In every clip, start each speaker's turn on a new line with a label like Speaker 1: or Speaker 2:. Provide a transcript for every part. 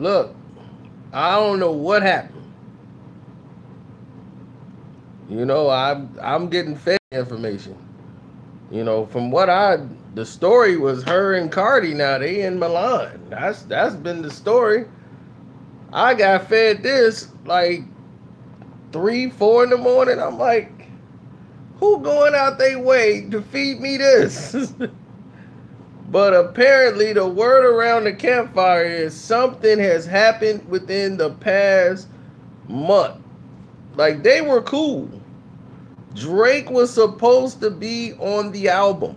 Speaker 1: look, I don't know what happened. You know, I'm getting fed information. You know, from what the story was her and Cardi. Now they in Milan. That's been the story. I got fed this like 3, 4 in the morning. I'm like, who going out their way to feed me this? But apparently the word around the campfire is something has happened within the past month. Like, they were cool. Drake was supposed to be on the album.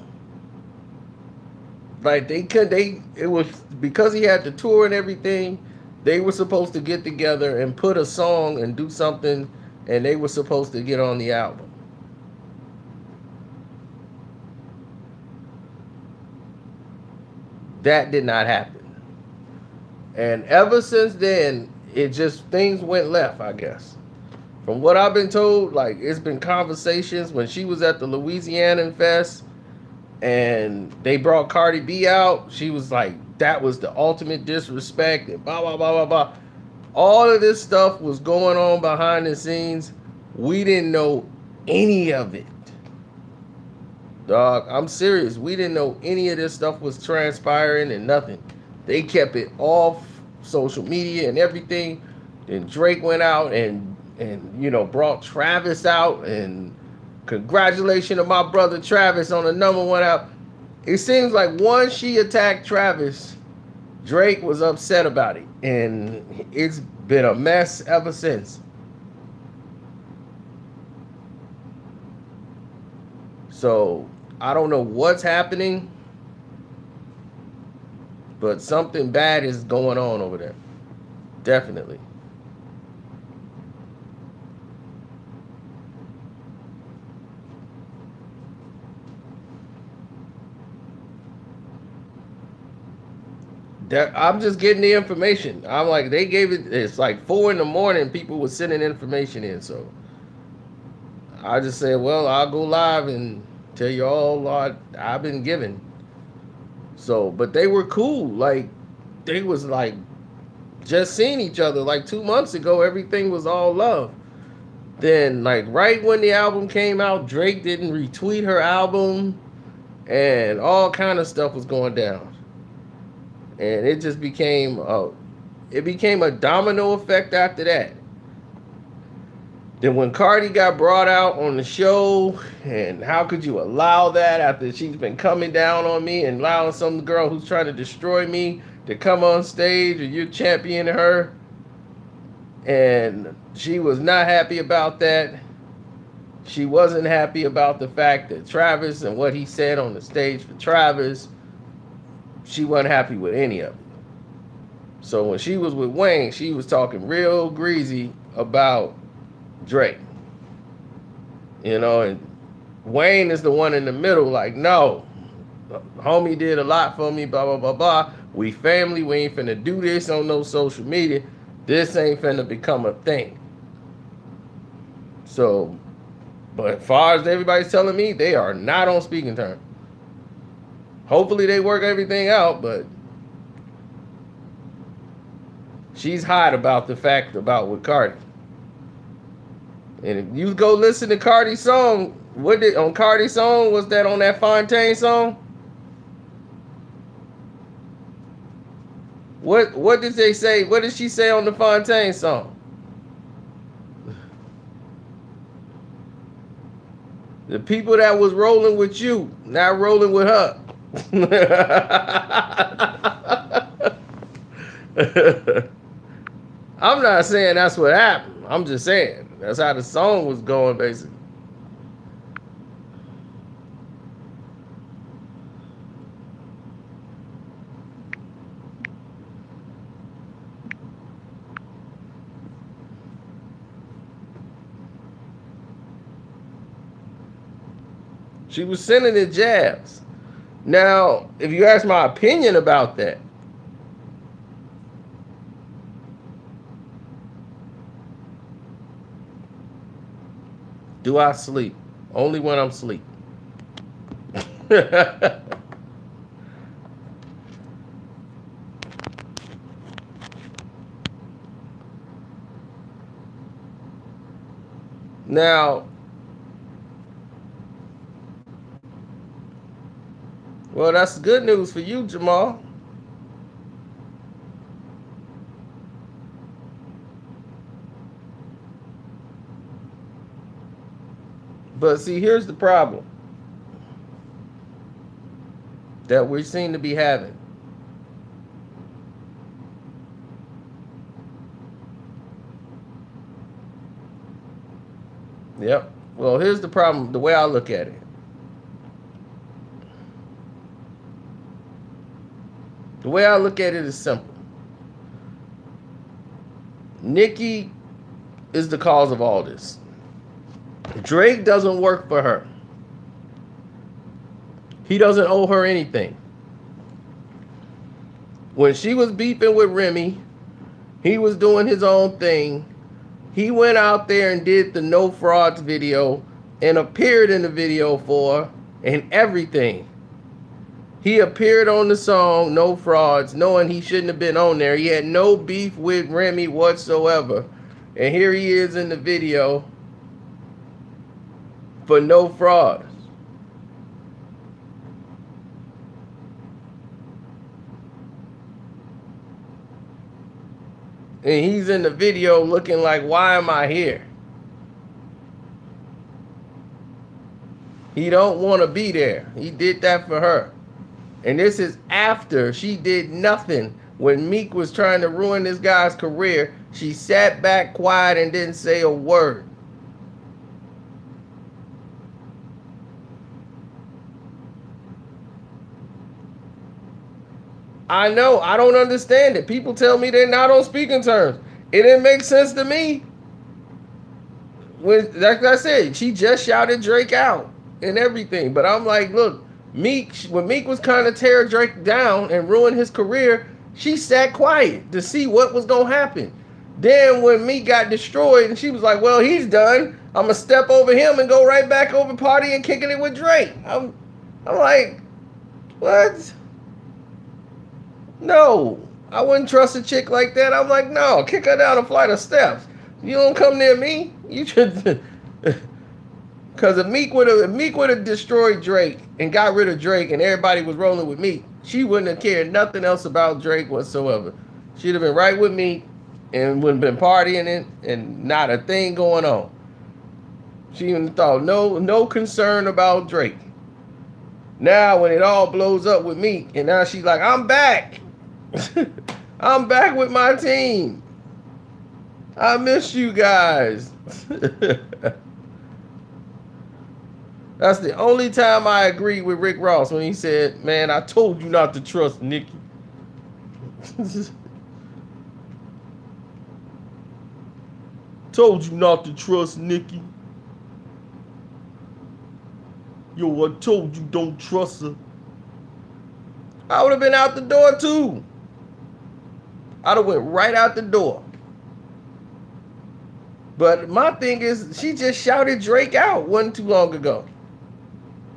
Speaker 1: Like, it was because he had the tour and everything, they were supposed to get together and put a song and do something, and they were supposed to get on the album. That did not happen. And ever since then, things went left, I guess. From what I've been told, like, it's been conversations when she was at the Louisiana Fest and they brought Cardi B out. She was like, that was the ultimate disrespect and blah, blah, blah, blah, blah. All of this stuff was going on behind the scenes. We didn't know any of it. Dog, I'm serious. We didn't know any of this stuff was transpiring and nothing. They kept it off social media and everything. Then Drake went out and you know, brought Travis out, and congratulations to my brother Travis on the #1 out. It seems like once she attacked Travis, Drake was upset about it, and it's been a mess ever since. So I don't know what's happening, but something bad is going on over there. Definitely. I'm just getting the information. I'm like, they gave it, it's like 4 in the morning, people were sending information in. So I just said, well, I'll go live and tell you all what I've been given. So, but they were cool. Like, they was like just seeing each other like 2 months ago. Everything was all love. Then, like, right when the album came out, Drake didn't retweet her album and all kind of stuff was going down. And it just became a domino effect after that. Then when Cardi got brought out on the show, and how could you allow that after she's been coming down on me and allowing some girl who's trying to destroy me to come on stage and you're championing her? And she was not happy about that. She wasn't happy about the fact that Travis and what he said on the stage for Travis. She wasn't happy with any of it. So when she was with Wayne, she was talking real greasy about Drake. You know, and Wayne is the one in the middle, like, no, homie did a lot for me, blah, blah, blah, blah. We family, we ain't finna do this on no social media. This ain't finna become a thing. So, but as far as everybody's telling me, they are not on speaking terms. Hopefully they work everything out, but she's hot about the fact about with Cardi. And if you go listen to Cardi's song, on Cardi's song, was that on that Fontaine song? What did they say? What did she say on the Fontaine song? The people that was rolling with you, not rolling with her. I'm not saying that's what happened. I'm just saying that's how the song was going, basically. She was sending it jabs. Now, if you ask my opinion about that, do I sleep? Only when I'm asleep. Now, well, that's good news for you, Jamal. But see, here's the problem that we seem to be having. Yep. Well, here's the problem, the way I look at it. The way I look at it is simple. Nicki is the cause of all this. Drake doesn't work for her. He doesn't owe her anything. When she was beefing with Remy, he was doing his own thing. He went out there and did the No Frauds video and appeared in the video for her and everything. He appeared on the song No Frauds knowing he shouldn't have been on there. He had no beef with Remy whatsoever. And here he is in the video for No Frauds. And he's in the video looking like, why am I here? He don't want to be there. He did that for her. And this is after she did nothing. When Meek was trying to ruin this guy's career, she sat back quiet and didn't say a word. I know, I don't understand it. People tell me they're not on speaking terms. It didn't make sense to me. When, like I said, she just shouted Drake out and everything. But I'm like, look, Meek, when Meek was kind of tear Drake down and ruin his career, she sat quiet to see what was going to happen. Then when Meek got destroyed, and she was like, well, he's done. I'm going to step over him and go right back over party and kicking it with Drake. I'm like, what? No, I wouldn't trust a chick like that. I'm like, no, kick her down a flight of steps. You don't come near me. You should, because if Meek would have destroyed Drake and got rid of Drake, and everybody was rolling with Meek, she wouldn't have cared nothing else about Drake whatsoever. She'd have been right with Meek and would have been partying it and not a thing going on. She even thought no concern about Drake. Now when it all blows up with Meek, and now she's like, I'm back. I'm back with my team. I miss you guys. That's the only time I agree with Rick Ross when he said, man, I told you not to trust Nicki. Told you not to trust Nicki. Yo, I told you don't trust her. I would have been out the door too. I'd have went right out the door. But my thing is, she just shouted Drake out wasn't too long ago.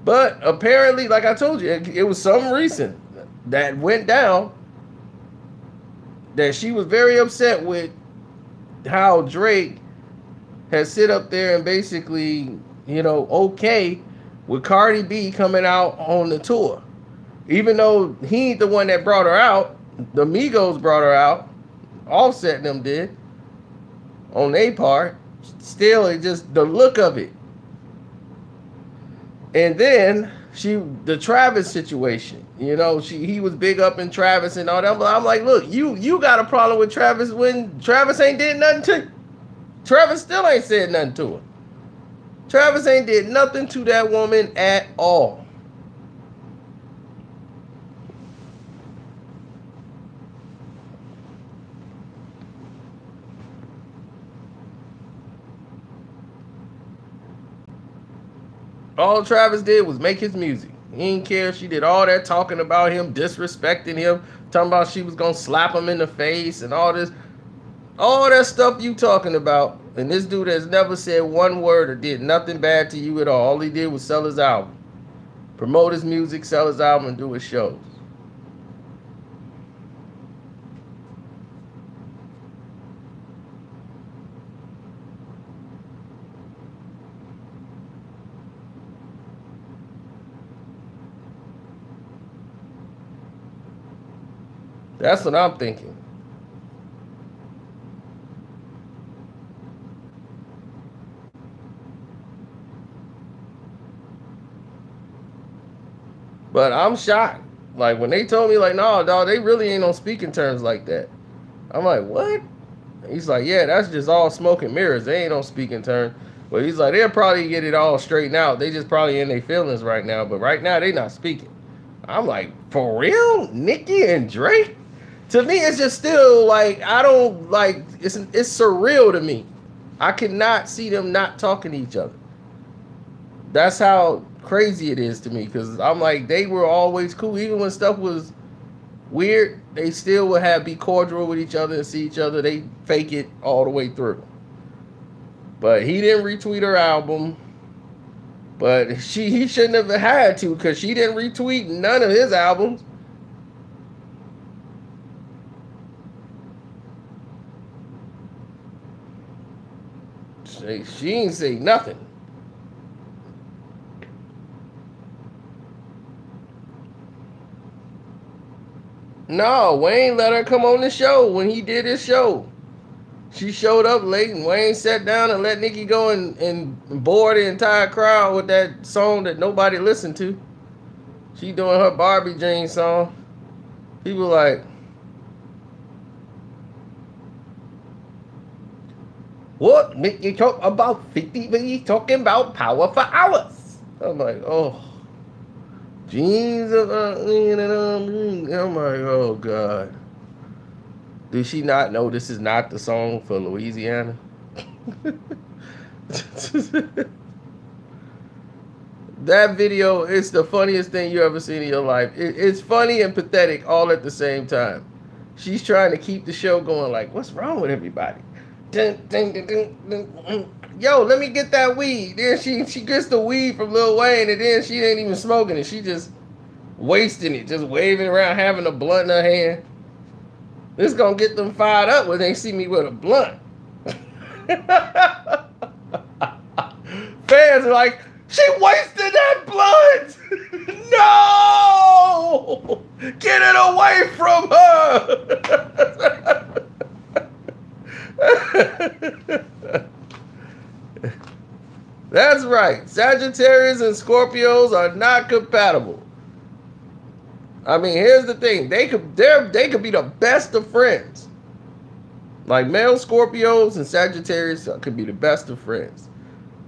Speaker 1: But apparently, like I told you, it was something recent that went down that she was very upset with how Drake has sit up there and basically, okay with Cardi B coming out on the tour. Even though he ain't the one that brought her out, the Migos brought her out. Offset them did on their part. Still, it just the look of it. And then the Travis situation. He was big up in Travis and all that. But I'm like, look, you got a problem with Travis when Travis ain't did nothing to you. Travis still ain't said nothing to her. Travis ain't did nothing to that woman at all. All Travis did was make his music. He didn't care. She did all that talking about him, disrespecting him, talking about she was going to slap him in the face and all this. All that stuff you talking about. And this dude has never said one word or did nothing bad to you at all. All he did was sell his album. Promote his music, sell his album, and do his shows. That's what I'm thinking. But I'm shocked. Like, when they told me, like, no, dog, they really ain't on speaking terms like that. I'm like, what? He's like, yeah, that's just all smoke and mirrors. They ain't on speaking terms. But he's like, they'll probably get it all straightened out. They just probably in their feelings right now. But right now, they not speaking. I'm like, for real? Nicki and Drake? To me, it's just still like, I don't like, it's surreal to me. I cannot see them not talking to each other. That's how crazy it is to me, because I'm like, they were always cool. Even when stuff was weird, they still would be cordial with each other and see each other. They fake it all the way through. But he didn't retweet her album. But he shouldn't have had to, because she didn't retweet none of his albums. She ain't say nothing. No, Wayne let her come on the show when he did his show. She showed up late, and Wayne sat down and let Nicki go and bore the entire crowd with that song that nobody listened to. She doing her Barbie Jean song. People like, what? Nicki talk about 50, but he talking about power for hours. I'm like, oh. Jeans. I'm like, oh, God. Did she not know this is not the song for Louisiana? That video is the funniest thing you ever seen in your life. It's funny and pathetic all at the same time. She's trying to keep the show going like, what's wrong with everybody? Yo, let me get that weed. Then she gets the weed from Lil Wayne, and then she ain't even smoking it. She just wasting it, just waving around, having a blunt in her hand. This gonna get them fired up when they see me with a blunt. Fans are like, she wasted that blunt! No! Get it away from her! That's right. Sagittarius and Scorpios are not compatible. I mean, here's the thing. They could be the best of friends. Like, male Scorpios and Sagittarius could be the best of friends.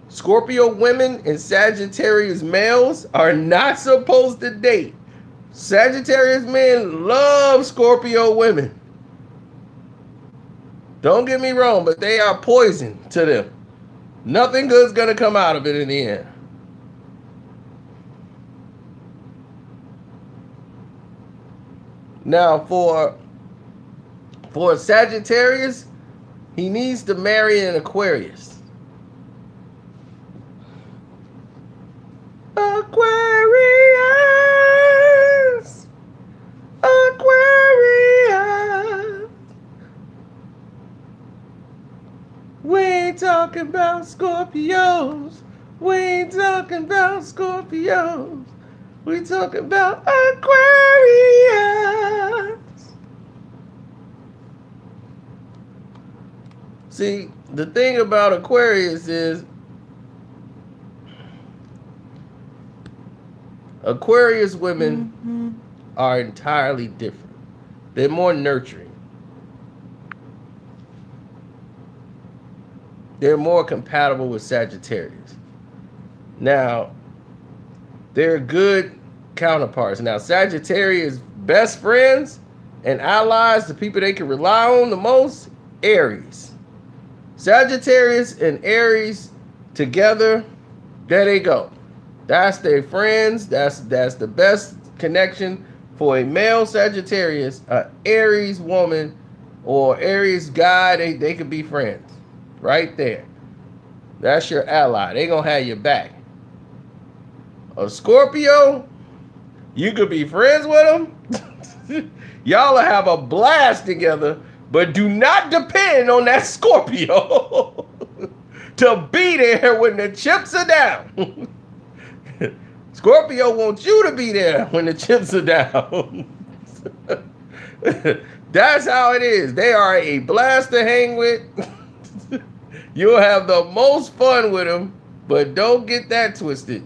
Speaker 1: Scorpio women and Sagittarius males are not supposed to date. Sagittarius men love Scorpio women. Don't get me wrong, but they are poison to them. Nothing good's gonna come out of it in the end. Now, for Sagittarius, he needs to marry an Aquarius. Aquarius, Aquarius. We ain't talking about Scorpios. We ain't talking about Scorpios. We talking about Aquarius. See, the thing about Aquarius is Aquarius women are entirely different. They're more nurturing. They're more compatible with Sagittarius. Now, they're good counterparts. Now, Sagittarius' best friends and allies, the people they can rely on the most, Aries. Sagittarius and Aries together, there they go. That's their friends. That's the best connection for a male Sagittarius, an Aries woman or Aries guy. They could be friends. Right there. That's your ally. They gonna have your back. A Scorpio, you could be friends with them. Y'all will have a blast together, but do not depend on that Scorpio to be there when the chips are down. Scorpio wants you to be there when the chips are down. That's how it is. They are a blast to hang with. You'll have the most fun with them, but don't get that twisted.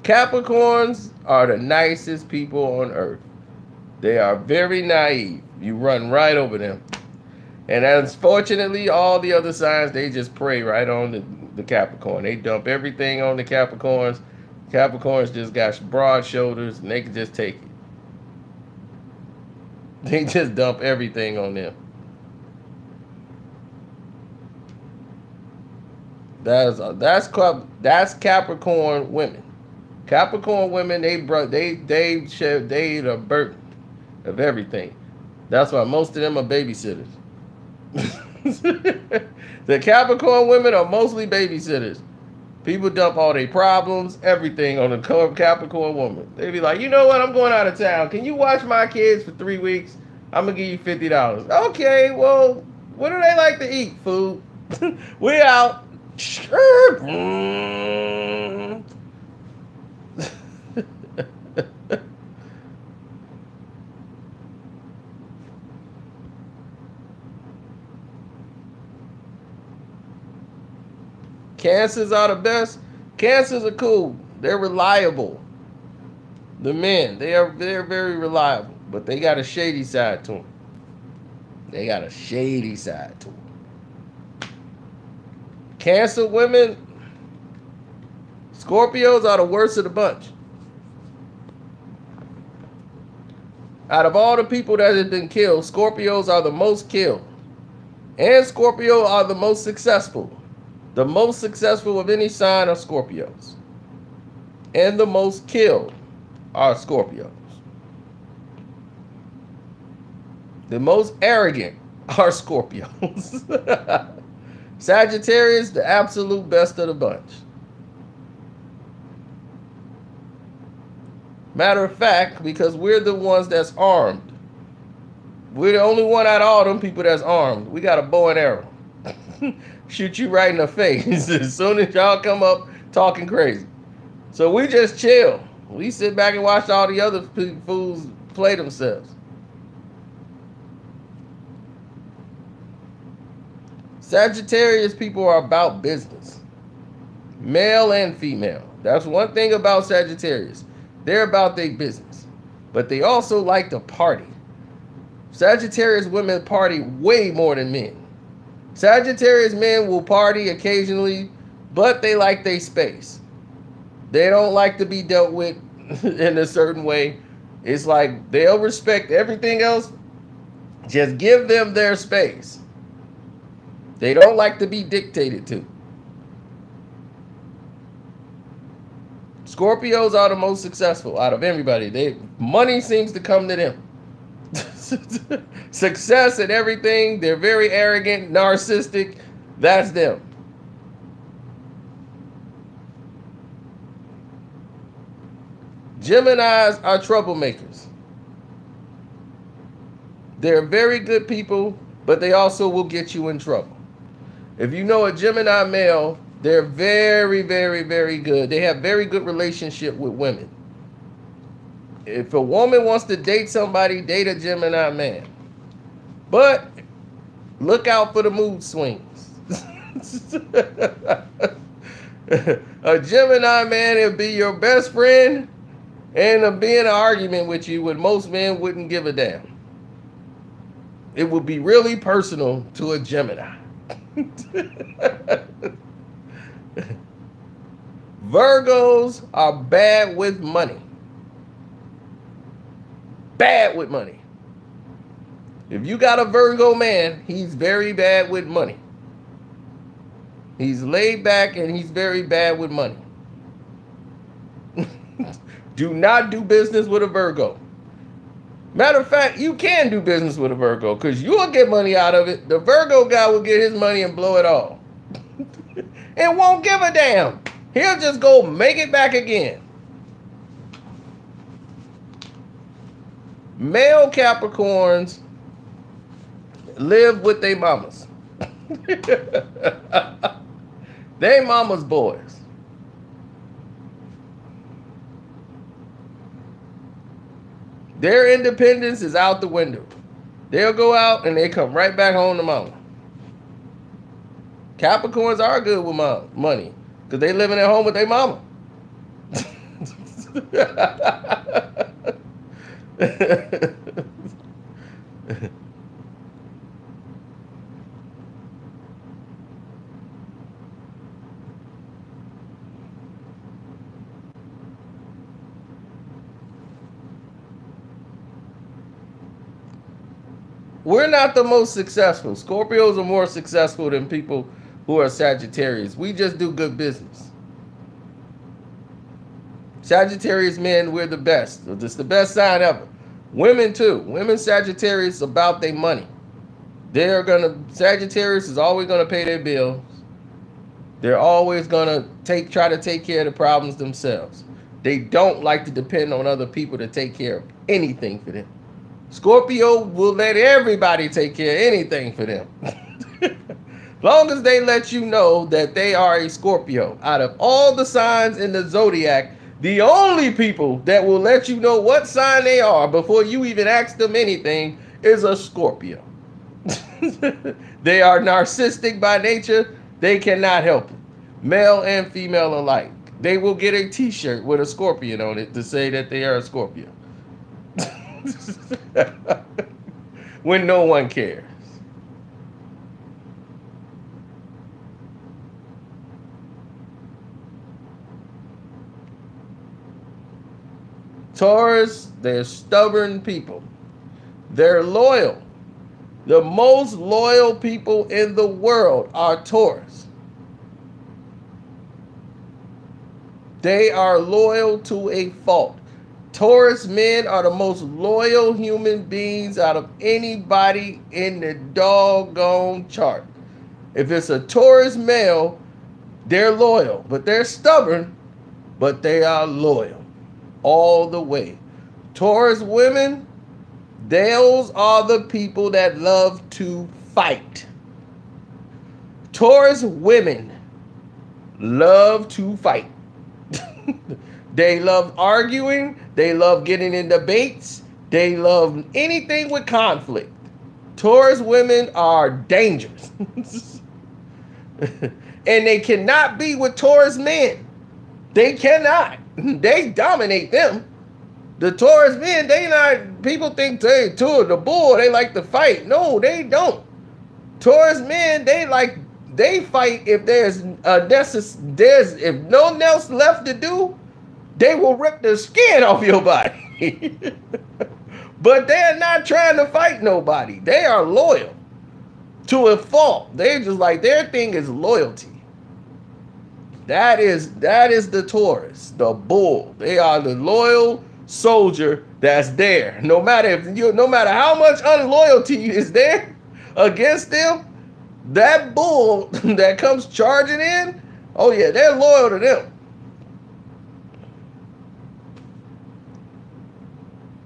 Speaker 1: Capricorns are the nicest people on earth. They are very naive. You run right over them. And unfortunately, all the other signs, they just prey right on the Capricorn. They dump everything on the Capricorns. Capricorns just got broad shoulders, and they can just take it. They just dump everything on them. That's Capricorn women. Capricorn women, they the burden of everything. That's why most of them are babysitters. The Capricorn women are mostly babysitters. People dump all their problems, everything on the Capricorn woman. They be like, you know what? I'm going out of town. Can you watch my kids for 3 weeks? I'm going to give you $50. Okay, well, what do they like to eat? Food. We out. Cancers are the best. Cancers are cool. They're reliable. The men, they're very reliable, but they got a shady side to them. They got a shady side to them. Cancer women, Scorpios are the worst of the bunch. Out of all the people that have been killed, Scorpios are the most killed. And Scorpio are the most successful. The most successful of any sign are Scorpios. And the most killed are Scorpios. The most arrogant are Scorpios. Sagittarius, the absolute best of the bunch. Matter of fact, because we're the ones that's armed. We're the only one out of all them people that's armed. We got a bow and arrow. Shoot you right in the face as soon as y'all come up talking crazy. So we just chill. We sit back and watch all the other fools play themselves. Sagittarius people are about business. Male and female. That's one thing about Sagittarius. They're about their business. But they also like to party. Sagittarius women party way more than men. Sagittarius men will party occasionally, but they like their space. They don't like to be dealt with in a certain way. It's like they'll respect everything else. Just give them their space. They don't like to be dictated to. Scorpios are the most successful out of everybody. Money seems to come to them. Success and everything. They're very arrogant, narcissistic. That's them. Geminis are troublemakers. They're very good people, but they also will get you in trouble. If you know a Gemini male, they're very, very, very good. They have very good relationship with women. If a woman wants to date somebody, date a Gemini man. But look out for the mood swings. A Gemini man will be your best friend and will be in an argument with you when most men wouldn't give a damn. It would be really personal to a Gemini. Virgos are bad with money. Bad with money. If you got a Virgo man, he's very bad with money. He's laid back and he's very bad with money. Do not do business with a Virgo. Matter of fact, you can do business with a Virgo because you'll get money out of it. The Virgo guy will get his money and blow it all. And won't give a damn. He'll just go make it back again. Male Capricorns live with their mamas. They mama's boys. Their independence is out the window. They'll go out and they come right back home to mama. Capricorns are good with money because they living at home with their mama. We're not the most successful. Scorpios are more successful than people who are Sagittarius. We just do good business. Sagittarius men, we're the best. It's the best sign ever. Women too. Women Sagittarius about their money. Sagittarius is always gonna pay their bills. They're always gonna try to take care of the problems themselves. They don't like to depend on other people to take care of anything for them. Scorpio will let everybody take care of anything for them. Long as they let you know that they are a Scorpio. Out of all the signs in the zodiac, the only people that will let you know what sign they are before you even ask them anything is a Scorpio. They are narcissistic by nature. They cannot help it. Male and female alike. They will get a t-shirt with a scorpion on it to say that they are a Scorpio. When no one cares. Taurus, they're stubborn people. They're loyal. The most loyal people in the world are Taurus. They are loyal to a fault. Taurus men are the most loyal human beings out of anybody in the doggone chart. If it's a Taurus male, they're loyal, but they're stubborn, but they are loyal all the way. Taurus women, those are the people that love to fight. Taurus women love to fight. They love arguing. They love getting in debates. They love anything with conflict. Taurus women are dangerous. And they cannot be with Taurus men. They cannot. They dominate them. The Taurus men, they not, people think they too, the bull, they like to fight. No, they don't. Taurus men, they fight if if nothing else left to do, they will rip the skin off your body. But they're not trying to fight nobody. They are loyal to a fault. They just like, their thing is loyalty. That is the Taurus, the bull. They are the loyal soldier that's there. No matter how much unloyalty is there against them, that bull that comes charging in, oh yeah, they're loyal to them.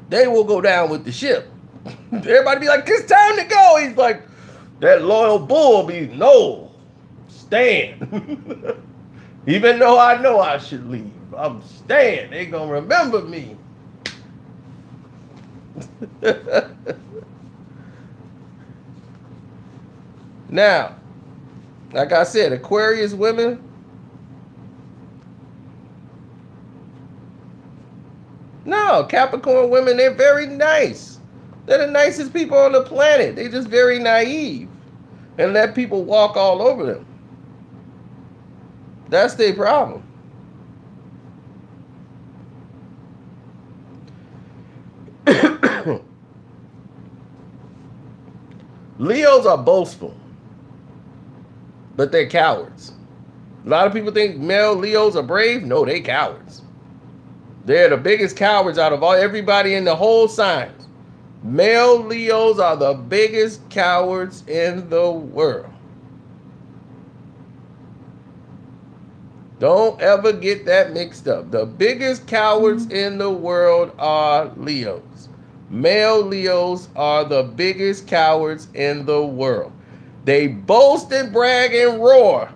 Speaker 1: They will go down with the ship. Everybody be like, it's time to go. He's like, that loyal bull be, no, stand. Even though I know I should leave, I'm staying. They gonna remember me. Now, like I said, Aquarius women, no, Capricorn women, they're very nice. They're the nicest people on the planet. They're just very naive and let people walk all over them. That's their problem. Leos are boastful, but they're cowards. A lot of people think male Leos are brave. No, they cowards. They're the biggest cowards out of everybody in the whole signs. Male Leos are the biggest cowards in the world. Don't ever get that mixed up. The biggest cowards in the world are Leos. Male Leos are the biggest cowards in the world. They boast and brag and roar.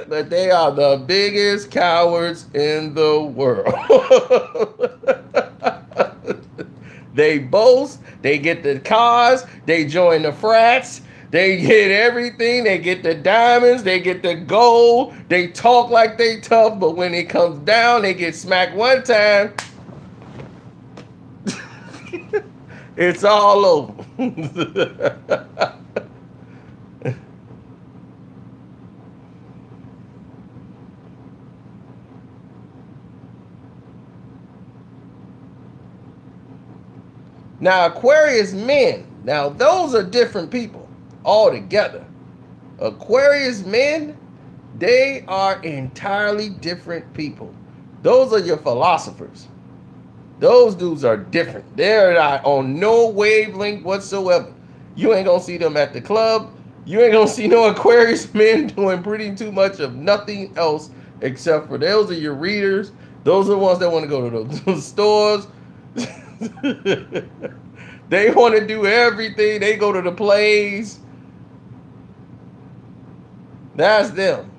Speaker 1: But they are the biggest cowards in the world. They boast, they get the cars, they join the frats, they get everything, they get the diamonds, they get the gold, they talk like they tough, but when it comes down, they get smacked one time. It's all over. Now, Aquarius men, now those are different people altogether. Aquarius men, they are entirely different people. Those are your philosophers. Those dudes are different. They're not on no wavelength whatsoever. You ain't gonna see them at the club. You ain't gonna see no Aquarius men doing pretty too much of nothing else except for those are your readers. Those are the ones that want to go to those stores. They want to do everything. They go to the plays. That's them.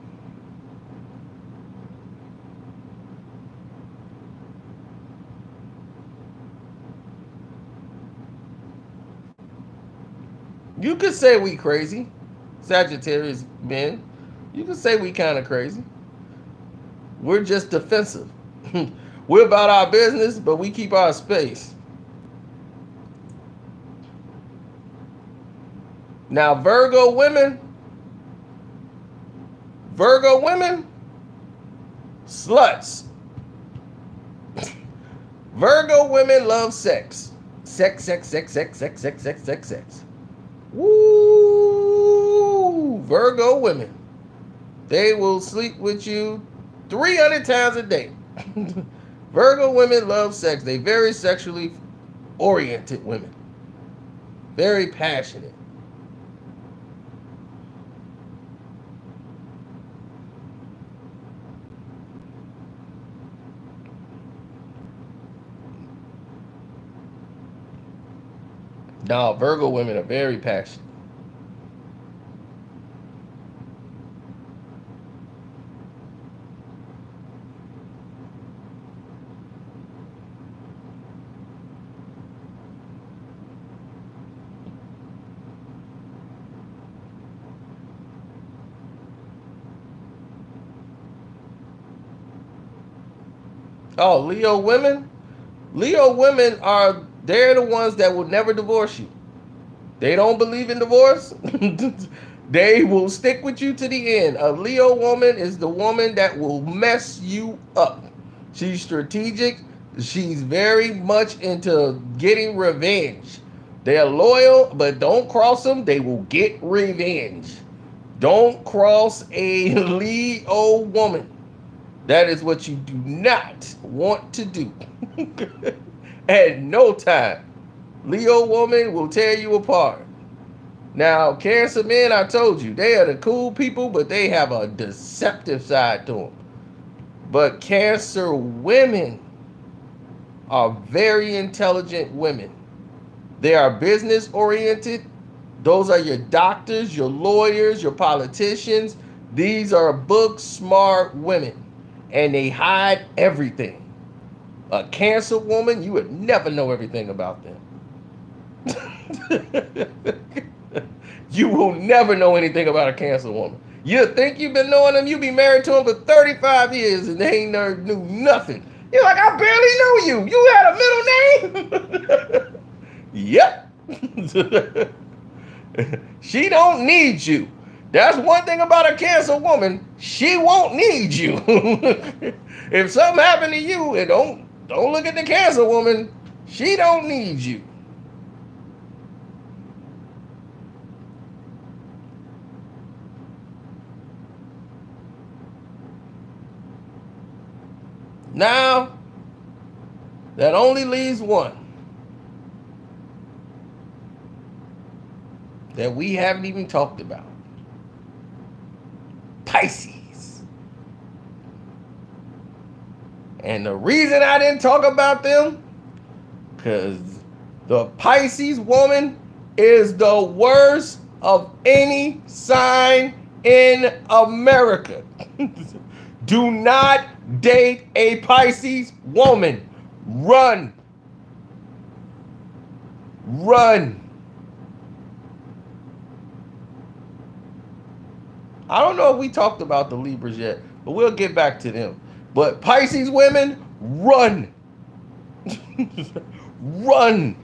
Speaker 1: You could say we crazy, Sagittarius men. You could say we kind of crazy. We're just defensive. We're about our business, but we keep our space. Now, Virgo women, sluts. Virgo women love sex. Sex. Woo! Virgo women. They will sleep with you 300 times a day. Virgo women love sex. They very sexually oriented women. Very passionate. No, Virgo women are very passionate. Oh, Leo women? Leo women are, they're the ones that will never divorce you. They don't believe in divorce. They will stick with you to the end. A Leo woman is the woman that will mess you up. She's strategic. She's very much into getting revenge. They're loyal, but don't cross them. They will get revenge. Don't cross a Leo woman. That is what you do not want to do. At no time. Leo woman will tear you apart. Now, Cancer men, I told you, they are the cool people, but they have a deceptive side to them. But Cancer women are very intelligent women. They are business oriented. Those are your doctors, your lawyers, your politicians. These are book smart women. And they hide everything. A Cancer woman, you would never know everything about them. You will never know anything about a Cancer woman. You think you've been knowing them, you be married to them for 35 years and they ain't never knew nothing. You're like, I barely know you. You had a middle name? Yep. She don't need you. That's one thing about a Cancer woman. She won't need you. If something happened to you, and don't look at the Cancer woman. She don't need you. Now, that only leaves one that we haven't even talked about. Pisces. And the reason I didn't talk about them, because the Pisces woman is the worst of any sign in America. Do not date a Pisces woman. Run. Run. I don't know if we talked about the Libras yet, but we'll get back to them. But Pisces women, run. Run.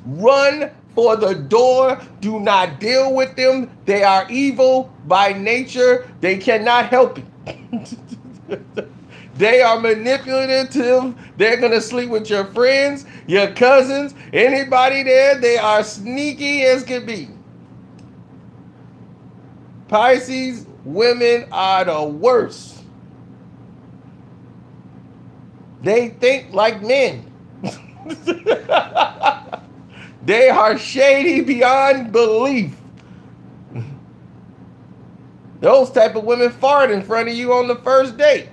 Speaker 1: Run for the door. Do not deal with them. They are evil by nature. They cannot help it. They are manipulative. They're going to sleep with your friends, your cousins, anybody there. They are sneaky as can be. Pisces women are the worst. They think like men. They are shady beyond belief. Those type of women fart in front of you on the first date.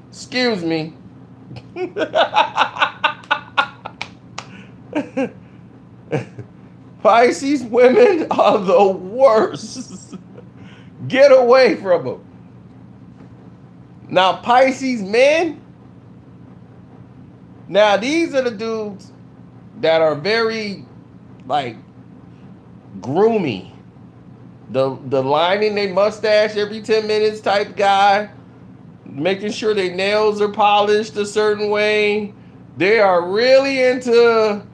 Speaker 1: Excuse me. Pisces women are the worst. Get away from them. Now, Pisces men, now these are the dudes that are very, like, groomy. The lining their mustache every 10 minutes type guy. Making sure their nails are polished a certain way. They are really into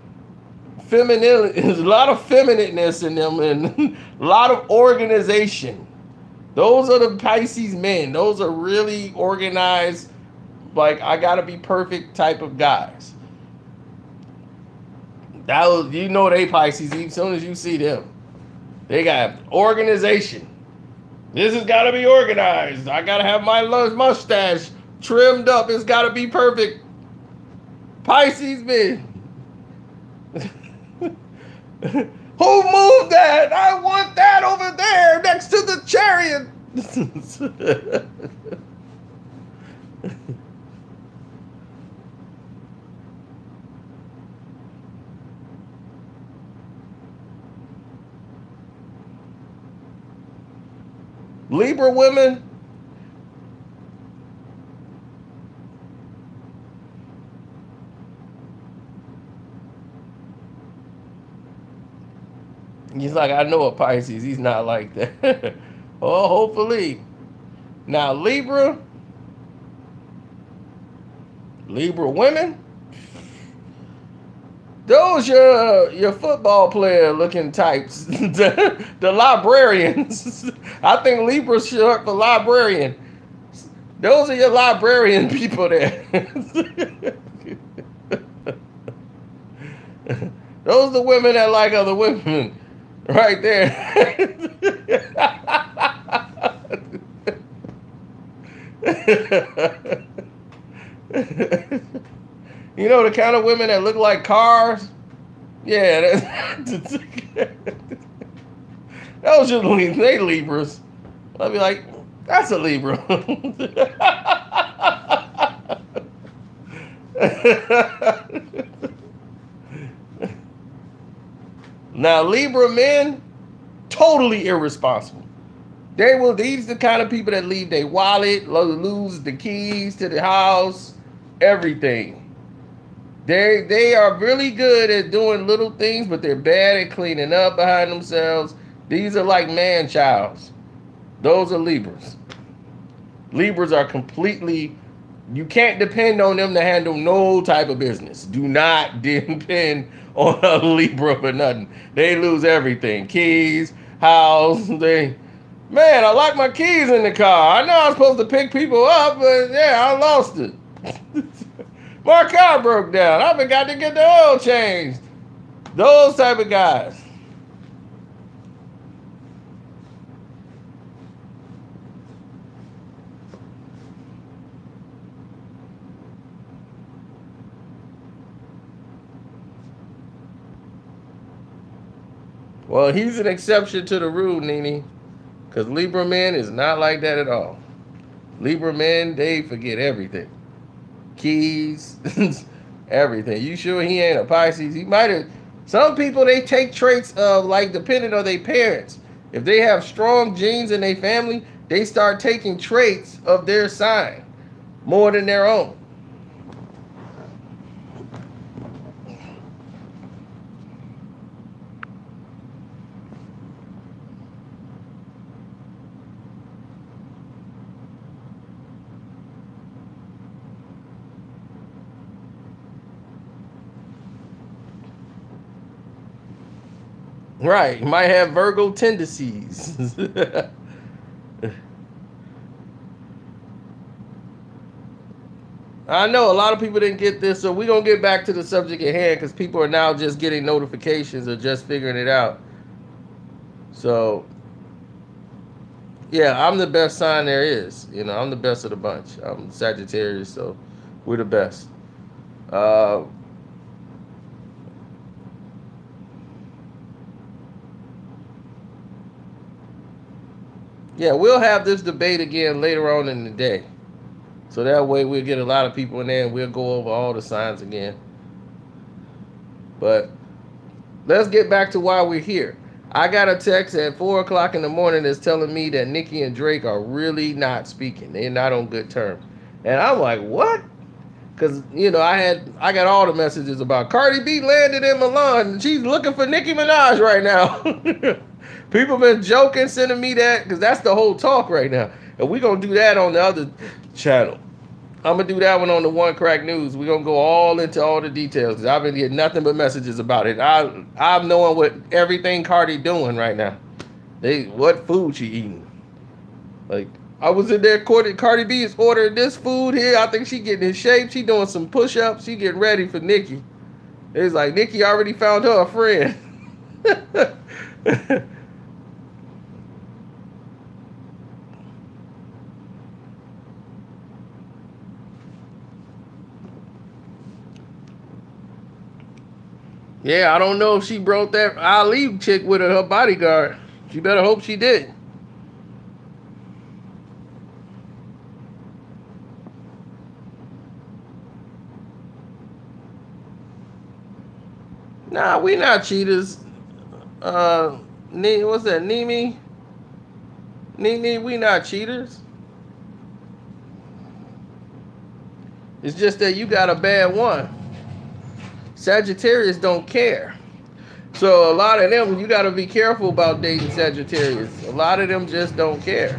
Speaker 1: femininity. There's a lot of feminineness in them and a lot of organization. Those are the Pisces men. Those are really organized, like, I gotta be perfect type of guys. That was, you know, they Pisces as soon as you see them. They got organization. This has got to be organized. I got to have my mustache trimmed up. It's got to be perfect. Pisces men. Who moved that? I want that over there next to the chariot. Libra women, he's like, I know a Pisces. He's not like that. Oh, hopefully. Now, Libra women, those your football player looking types, the librarians. I think Libra's short for librarian. Those are your librarian people there. Those are the women that like other women, right there. You know the kind of women that look like cars? Yeah, those are they Libras. I'll be like, that's a Libra. Now, Libra men, totally irresponsible. These are the kind of people that leave their wallet, lose the keys to the house, everything. They are really good at doing little things, but they're bad at cleaning up behind themselves. These are like man-childs. Those are Libras. Libras are completely, you can't depend on them to handle no type of business. Do not depend on a Libra for nothing. They lose everything. Keys, house, man, I locked my keys in the car. I know I'm supposed to pick people up, but yeah, I lost it. My car broke down. I forgot to get the oil changed. Those type of guys. Well, he's an exception to the rule, Nene, because Libra men is not like that at all. Libra men, they forget everything. Keys, everything. You sure he ain't a Pisces? He might have Some people, they take traits of, like, depending on their parents. If they have strong genes in their family, they start taking traits of their sign more than their own. Right, you might have Virgo tendencies. I know a lot of people didn't get this, so we're going to get back to the subject at hand because people are now just getting notifications or just figuring it out. So, yeah, I'm the best sign there is. You know, I'm the best of the bunch. I'm Sagittarius, so we're the best. Yeah, we'll have this debate again later on in the day. So that way we'll get a lot of people in there and we'll go over all the signs again. But let's get back to why we're here. I got a text at 4 o'clock in the morning that's telling me that Nicki and Drake are really not speaking. They're not on good terms. And I'm like, what? Because, you know, I got all the messages about Cardi B landed in Milan and she's looking for Nicki Minaj right now. People been joking, sending me that, because that's the whole talk right now. And we're going to do that on the other channel. I'm going to do that one on the One Crack News. We're going to go all into all the details, because I've been getting nothing but messages about it. I'm knowing what everything Cardi doing right now. What food she eating. Like, I was in there, Cardi B is ordering this food here. I think she getting in shape. She doing some push-ups. She getting ready for Nicki. It's like Nicki already found her a friend. Yeah, I don't know if she brought that Ali chick with her bodyguard. She better hope she did. Nah, we not cheaters. What's that, Nimi? Nini, we not cheaters. It's just that you got a bad one. Sagittarius don't care. So a lot of them, you got to be careful about dating Sagittarius. A lot of them just don't care.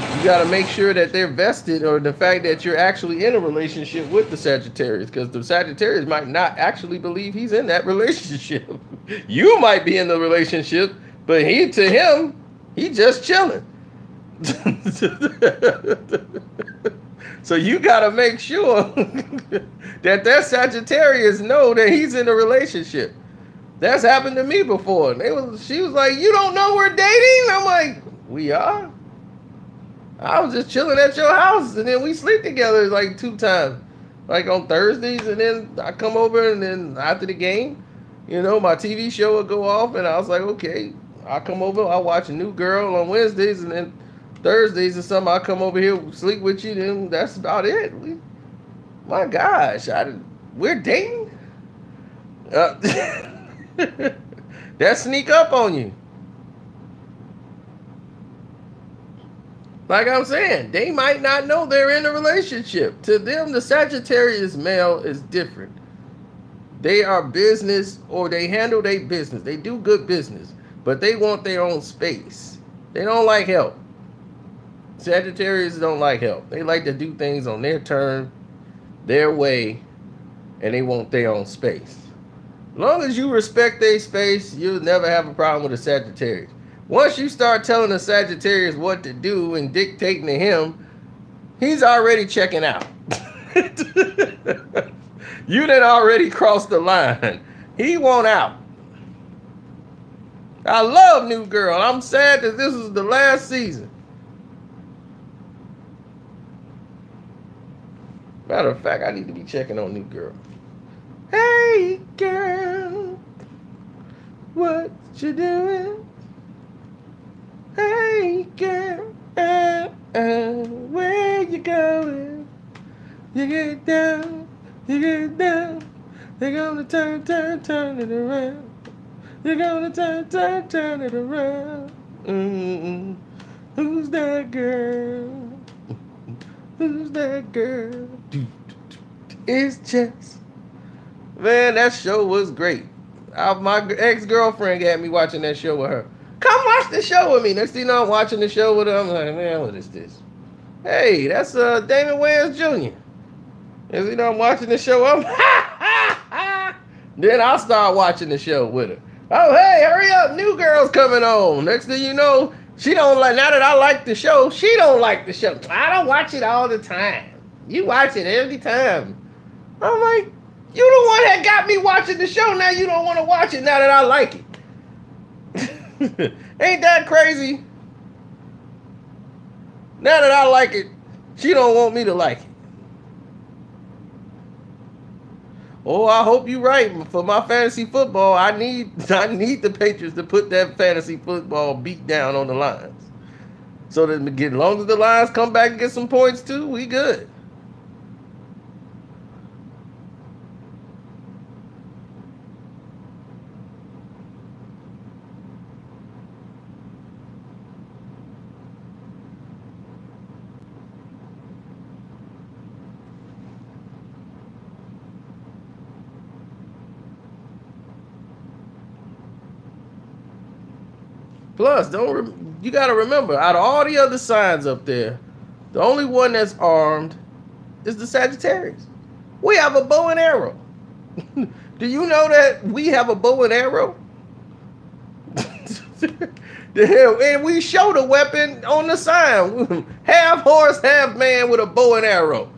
Speaker 1: You got to make sure that they're vested, or the fact that you're actually in a relationship with the Sagittarius, because the Sagittarius might not actually believe he's in that relationship. You might be in the relationship, but to him, he just chilling. So you got to make sure that Sagittarius know that he's in a relationship. That's happened to me before. She was like, "You don't know we're dating?" I'm like, "We are." I was just chilling at your house, and then we sleep together like 2 times, like on Thursdays, and then I come over, and then after the game, you know, my TV show would go off, and I was like, okay, I come over, I watch a New Girl on Wednesdays, and then Thursdays or something, I come over here, sleep with you, then that's about it. My gosh, we're dating? That sneak up on you. Like I'm saying, they might not know they're in a relationship. To them, the Sagittarius male is different. They are business, or they handle their business. They do good business, but they want their own space. They don't like help. Sagittarius don't like help. They like to do things on their term, their way, and they want their own space. As long as you respect their space, you'll never have a problem with a Sagittarius. Once you start telling a Sagittarius what to do and dictating to him, he's already checking out. You done already crossed the line. He won't out. I love New Girl. I'm sad that this is the last season. Matter of fact, I need to be checking on New Girl. Hey, girl, what you doing? Hey, girl, where you going? You get down, They're gonna turn it around. They're gonna turn it around. Mm-mm. Who's that girl? Who's that girl? It's just, man, that show was great. My ex-girlfriend had me watching that show with her. Come watch the show with me. Next thing you know, I'm watching the show with her. I'm like, man, what is this? Hey, that's Damon Wayans Jr. As you know, I'm watching the show. Then I'll start watching the show with her. Oh, hey, hurry up. New girl's coming on. Next thing you know, she don't like, now that I like the show, she don't like the show. I don't watch it all the time. You watch it every time. I'm like, you the one that got me watching the show. Now you don't want to watch it now that I like it. Ain't that crazy? Now that I like it, she don't want me to like it. Oh, I hope you're right. For my fantasy football, I need the Patriots to put that fantasy football beat down on the lines. So that as long as the Lions come back and get some points too, we good. Plus, you got to remember, out of all the other signs up there, the only one that's armed is the Sagittarius. We have a bow and arrow. Do you know that we have a bow and arrow? And we show the weapon on the sign. Half horse, half man with a bow and arrow.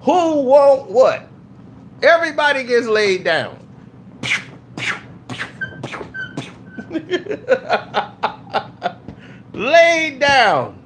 Speaker 1: Who want what? Everybody gets laid down. Laid down.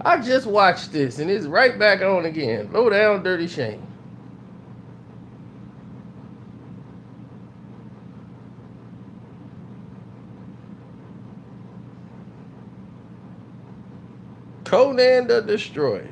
Speaker 1: I just watched this and it's right back on again. Low down, dirty shame. Conan the Destroyer.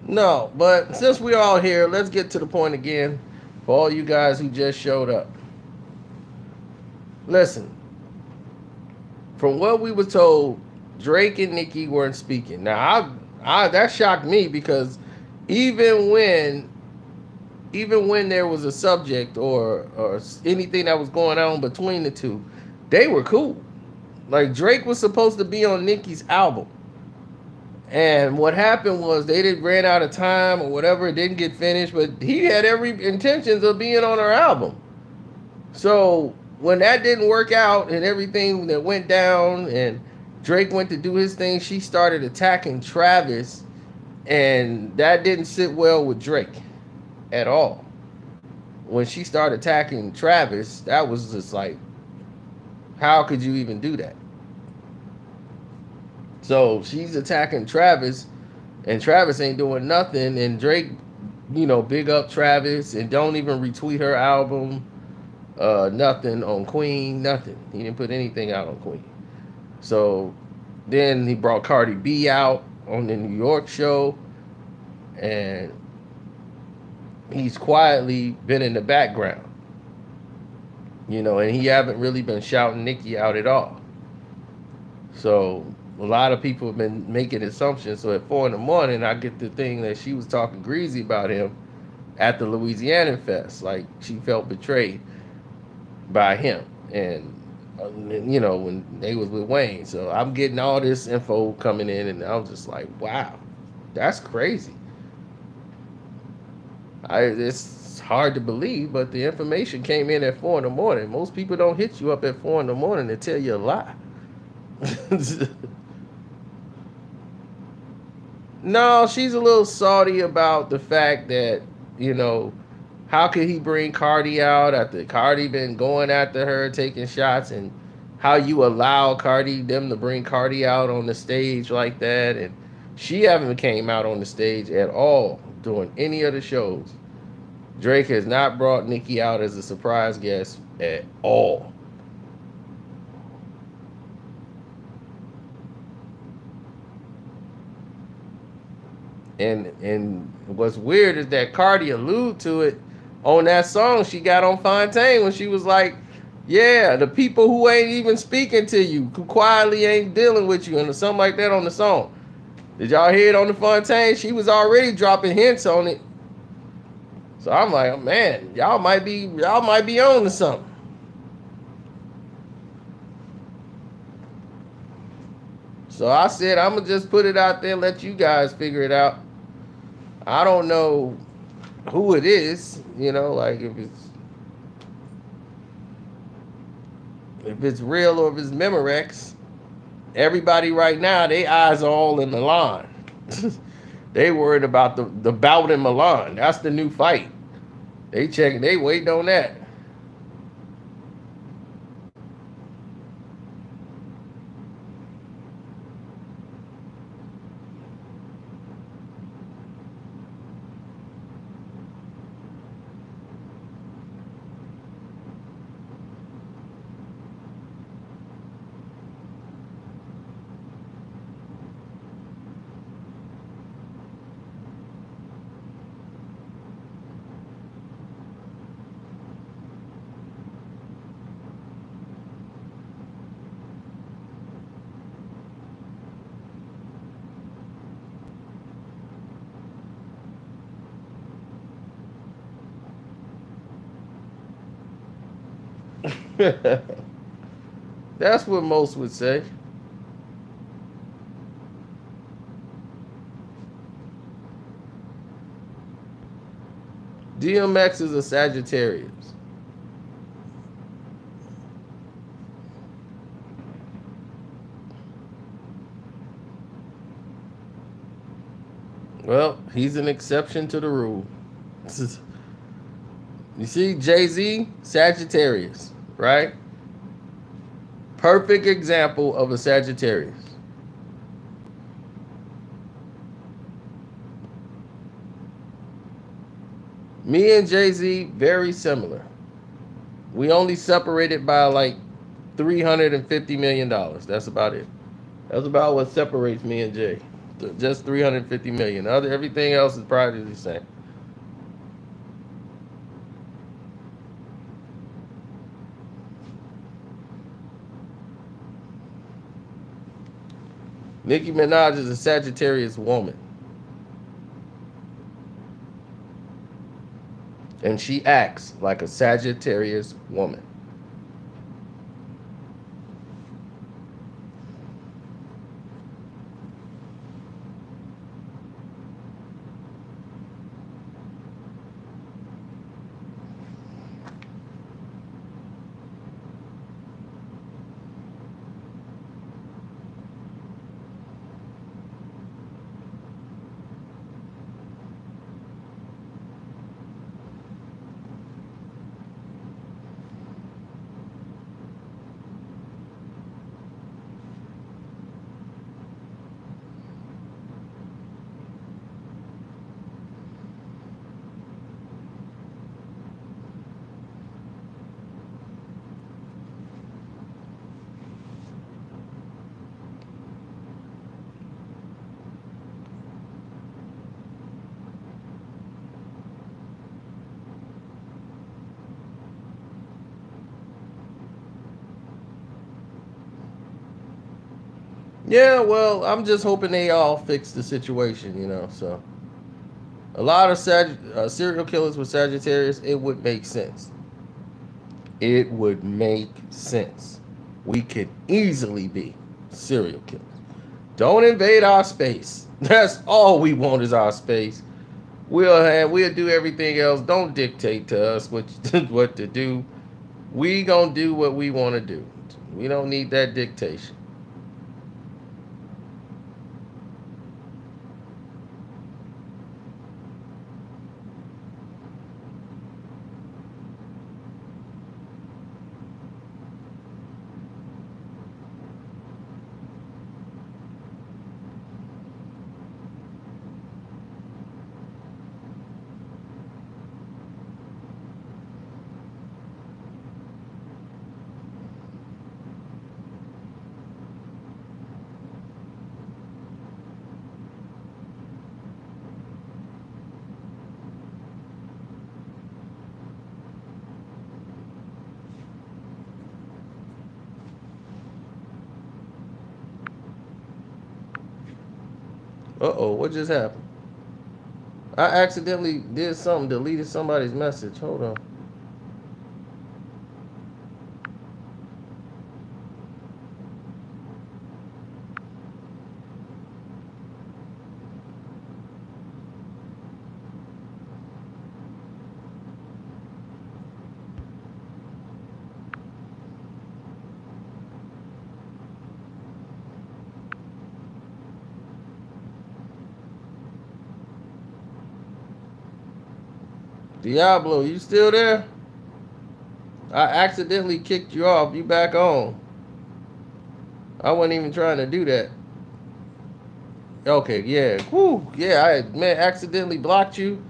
Speaker 1: No, but since we're all here, let's get to the point again for all you guys who just showed up. Listen, from what we were told, Drake and Nicki weren't speaking. Now, that shocked me because even when there was a subject or anything that was going on between the two, they were cool. Like, Drake was supposed to be on Nicki's album. And what happened was they ran out of time or whatever. It didn't get finished, but he had every intentions of being on her album. So when that didn't work out and everything that went down and Drake went to do his thing, she started attacking Travis. And that didn't sit well with Drake at all. When she started attacking Travis, that was just like, how could you even do that? So she's attacking Travis, and Travis ain't doing nothing. And Drake, big up Travis and don't even retweet her album. Nothing on Queen, nothing. He didn't put anything out on Queen. So then he brought Cardi B out on the New York show, and he's quietly been in the background. And he haven't really been shouting Nicki out at all. So a lot of people have been making assumptions. So at 4 a.m, I get the thing that she was talking greasy about him at the Louisiana Fest. Like, she felt betrayed by him. And, when they was with Wayne. So I'm getting all this info coming in, and I was just like, wow, that's crazy. It's hard to believe, but the information came in at 4 in the morning. Most people don't hit you up at 4 in the morning to tell you a lie. No, she's a little salty about the fact that, you know, how could he bring Cardi out after Cardi been going after her, taking shots, and how you allow them to bring Cardi out on the stage like that, and she haven't came out on the stage at all during any of the shows. Drake has not brought Nicki out as a surprise guest at all. And what's weird is that Cardi alluded to it on that song she got on Fontaine when she was like, yeah, the people who ain't even speaking to you, who quietly ain't dealing with you, and something like that on the song. Did y'all hear it on the Fontaine? She was already dropping hints on it. So I'm like, oh, man, y'all might be on to something. So I said, I'm gonna just put it out there, let you guys figure it out. I don't know who it is, you know, like if it's real or if it's Memorex. Everybody right now, their eyes are all in Milan. They worried about the bout in Milan. That's the new fight. They waiting on that. That's what most would say. DMX is a Sagittarius. Well, he's an exception to the rule. You see, Jay-Z, Sagittarius, right? Perfect example of a Sagittarius. Me and Jay-Z, very similar. We only separated by like $350 million. That's about it. That's about what separates me and Jay. Just 350 million. Everything else is probably the same. Nicki Minaj is a Sagittarius woman. And she acts like a Sagittarius woman. Yeah, well, I'm just hoping they all fix the situation, you know. So, a lot of serial killers with Sagittarius, it would make sense. It would make sense. We could easily be serial killers. Don't invade our space. That's all we want is our space. We'll do everything else. Don't dictate to us what to do. We gonna do what we want to do. We don't need that dictation. Uh-oh, what just happened? I accidentally did something, deleted somebody's message. Hold on. Diablo, you still there? I accidentally kicked you off. You back on. I wasn't even trying to do that. Okay, yeah. Whew, yeah, I accidentally blocked you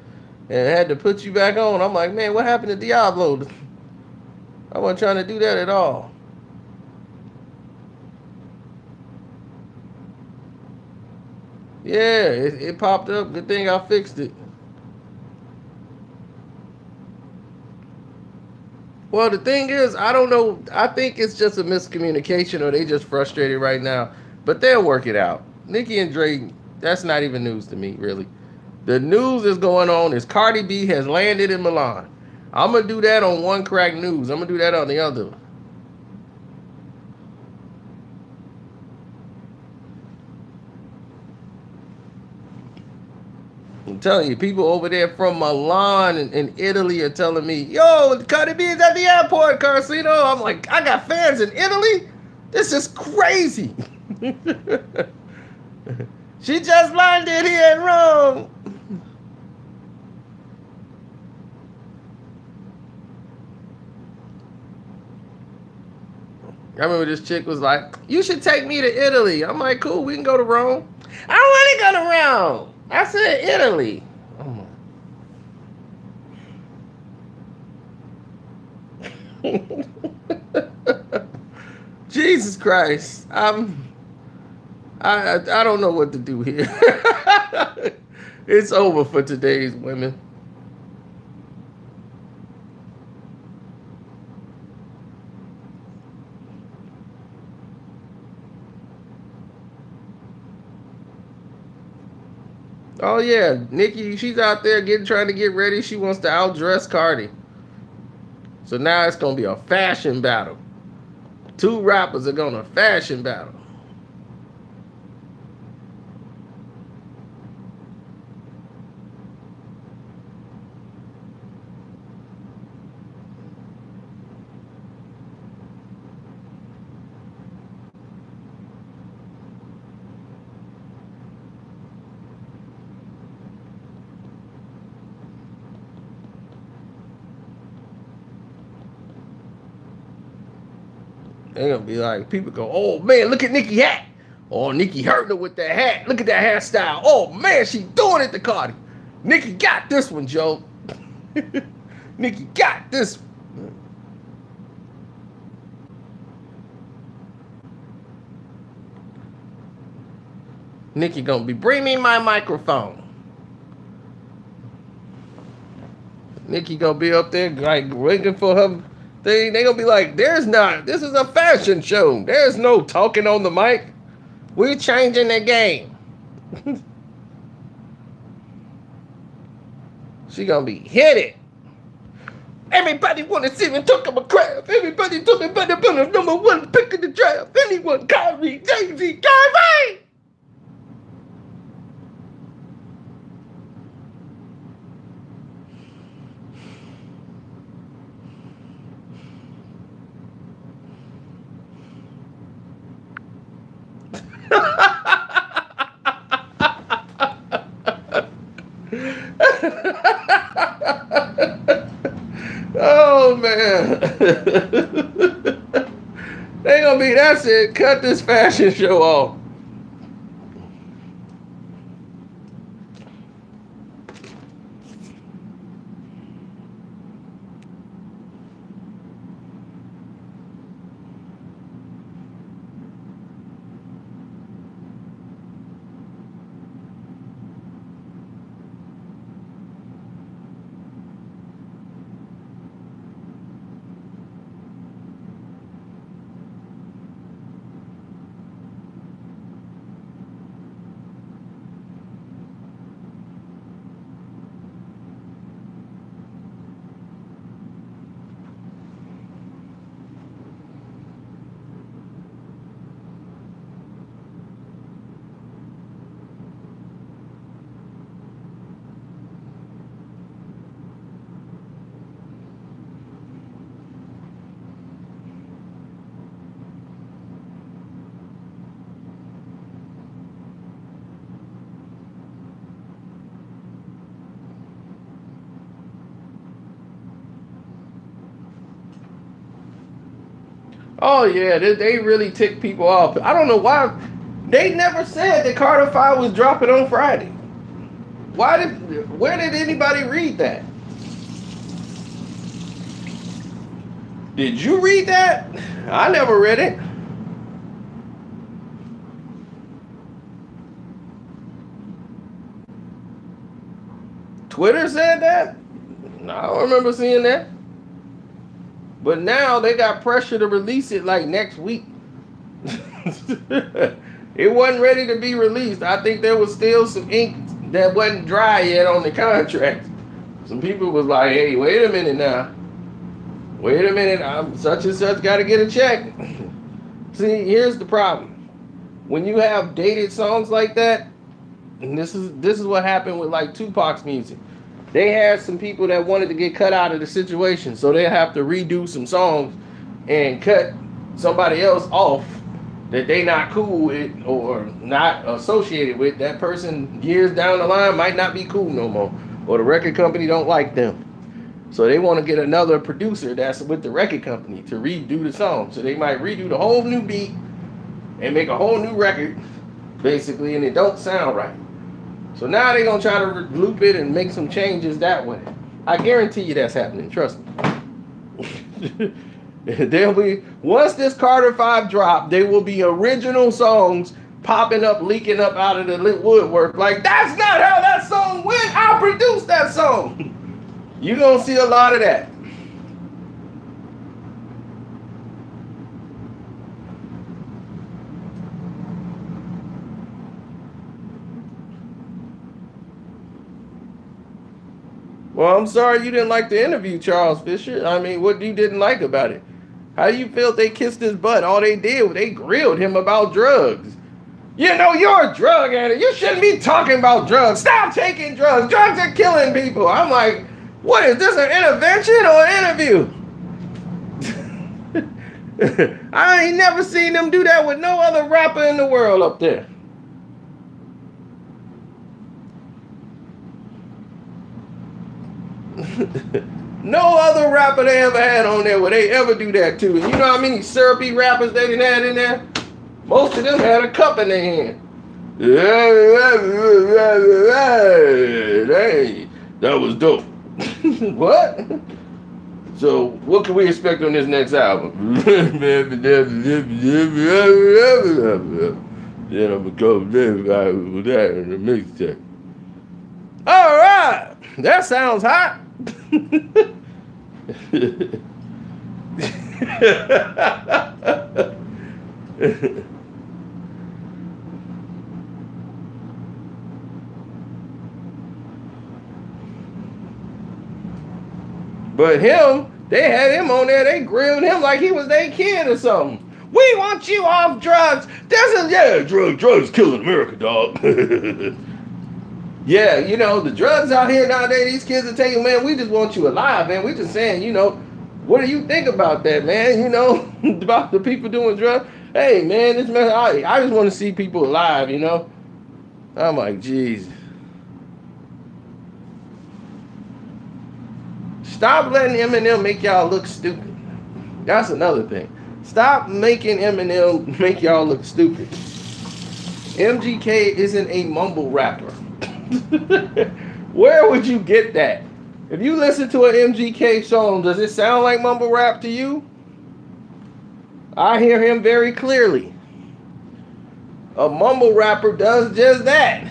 Speaker 1: and had to put you back on. I'm like, man, what happened to Diablo? I wasn't trying to do that at all. Yeah, it popped up. Good thing I fixed it. Well, the thing is, I don't know. I think it's just a miscommunication or they just frustrated right now. But they'll work it out. Nicki and Drake, that's not even news to me, really. The news is going on is Cardi B has landed in Milan. I'm going to do that on One Crack News. I'm going to do that on the other. I'm telling you, people over there from Milan in Italy are telling me, yo, Cardi B is at the airport, Carcino. I'm like, I got fans in Italy? This is crazy. She just landed here in Rome. I remember this chick was like, you should take me to Italy. I'm like, cool, we can go to Rome. I don't want to go to Rome. I said Italy. Jesus Christ. I don't know what to do here. It's over for today's women. Oh yeah, Nicki, she's out there trying to get ready. She wants to outdress Cardi. So now it's gonna be a fashion battle. Two rappers are gonna fashion battle. They're gonna be like, people go, oh man, look at Nicki hat. Oh, Nicki hurting her with that hat. Look at that hairstyle. Oh man, she doing it to Cardi. Nicki got this one, Joe. Nicki got this one. Nicki gonna be, bring me my microphone. Nicki gonna be up there like waiting for her thing. They gonna be like, this is a fashion show. There's no talking on the mic. We're changing the game. She gonna be hit it. Everybody wanna see me talk about craft. Everybody talking about the number one pick of the draft. Anyone call me Daisy Garvey. Oh man. They gonna be, that's it. Cut this fashion show off. Oh yeah, they really tick people off. I don't know why they never said that Carter 5 was dropping on Friday. Where did anybody read that? Did you read that? I never read it. Twitter said that? I don't remember seeing that. But now they got pressure to release it like next week. It wasn't ready to be released. I think there was still some ink that wasn't dry yet on the contract. Some people was like, hey, wait a minute now. Wait a minute, such and such got to get a check. See, here's the problem. When you have dated songs like that, and this is what happened with like Tupac's music. They had some people that wanted to get cut out of the situation, so they have to redo some songs and cut somebody else off that they not cool with or not associated with. That person years down the line might not be cool no more, or the record company don't like them. So they want to get another producer that's with the record company to redo the song. So they might redo the whole new beat and make a whole new record, basically, and it don't sound right. So now they're going to try to loop it and make some changes that way. I guarantee you that's happening. Trust me. There'll be, once this Carter 5 drop, there will be original songs popping up, leaking up out of the woodwork. Like, that's not how that song went. I produced that song. You're going to see a lot of that. Well, I'm sorry you didn't like the interview, Charles Fisher. I mean, what you didn't like about it? How you feel they kissed his butt? All they did was they grilled him about drugs. You know, you're a drug addict. You shouldn't be talking about drugs. Stop taking drugs. Drugs are killing people. I'm like, what is this, an intervention or an interview? I ain't never seen them do that with no other rapper in the world up there. No other rapper they ever had on there would they ever do that to. And you know how many syrupy rappers they didn't have in there? Most of them had a cup in their hand. Hey, that was dope. What? So what can we expect on this next album? Then I'm gonna go with that in the mixtape. All right, that sounds hot. But him, they had him on there, they grilled him like he was their kid or something. We want you off drugs. Drugs killing America, dog. Yeah, you know, the drugs out here nowadays, these kids are taking, man, we just want you alive, man. We just saying, you know, what do you think about that, man? You know, about the people doing drugs. Hey, man, this man, I just want to see people alive, you know? I'm like, geez. Stop letting Eminem make y'all look stupid. That's another thing. Stop making Eminem make y'all look stupid. MGK isn't a mumble rapper. Where would you get that? If you listen to an MGK song, does it sound like mumble rap to you? I hear him very clearly. A mumble rapper does just that.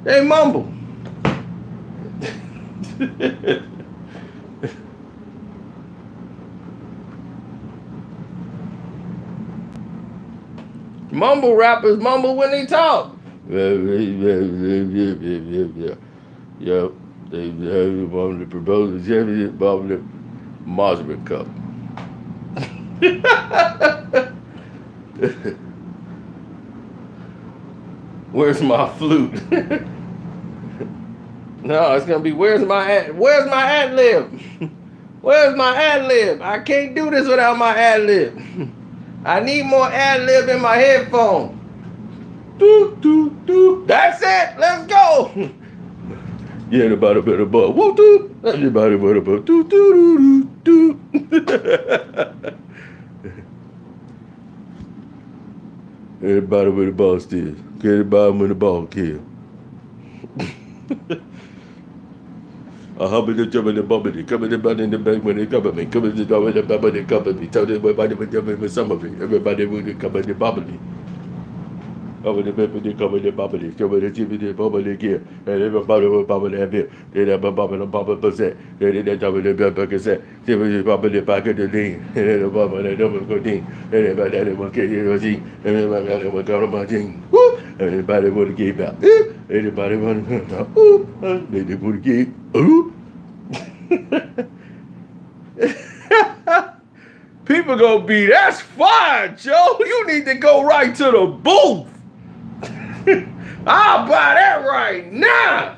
Speaker 1: They mumble. Mumble rappers mumble when they talk. Yep, they wanted to propose the championship of the Mosman Cup. Where's my flute? No, it's gonna be where's my ad lib? Where's my ad lib? I can't do this without my ad lib. I need more ad lib in my headphone. Doo, doo, doo. That's it. Let's go. Yeah, the bottom of the ball. Woo doo. That's the bottom of the ball. Doo doo doo doo. At the bottom of the ball still. Get the bottom of the ball kill. A hubby the jump in the bubbly, come in the butt in the back when they cover me, come in the door with the bubbly cover me, tell everybody with some of it, everybody would come in the bubbly. Over the bed with the cover the bubbly, come in the chip in the bubbly gear, and everybody will bubble that bill, they have a bubble and bubble percent, they did that over the bed percent, they will bubble the back of the lean, and then the bubble and the double codeine, and everybody that will get your gene, and everybody will go to my gene, whoop, everybody would give out, anybody want to go, whoop, they would give. People gonna be, that's fine, Joe. You need to go right to the booth. I'll buy that right now.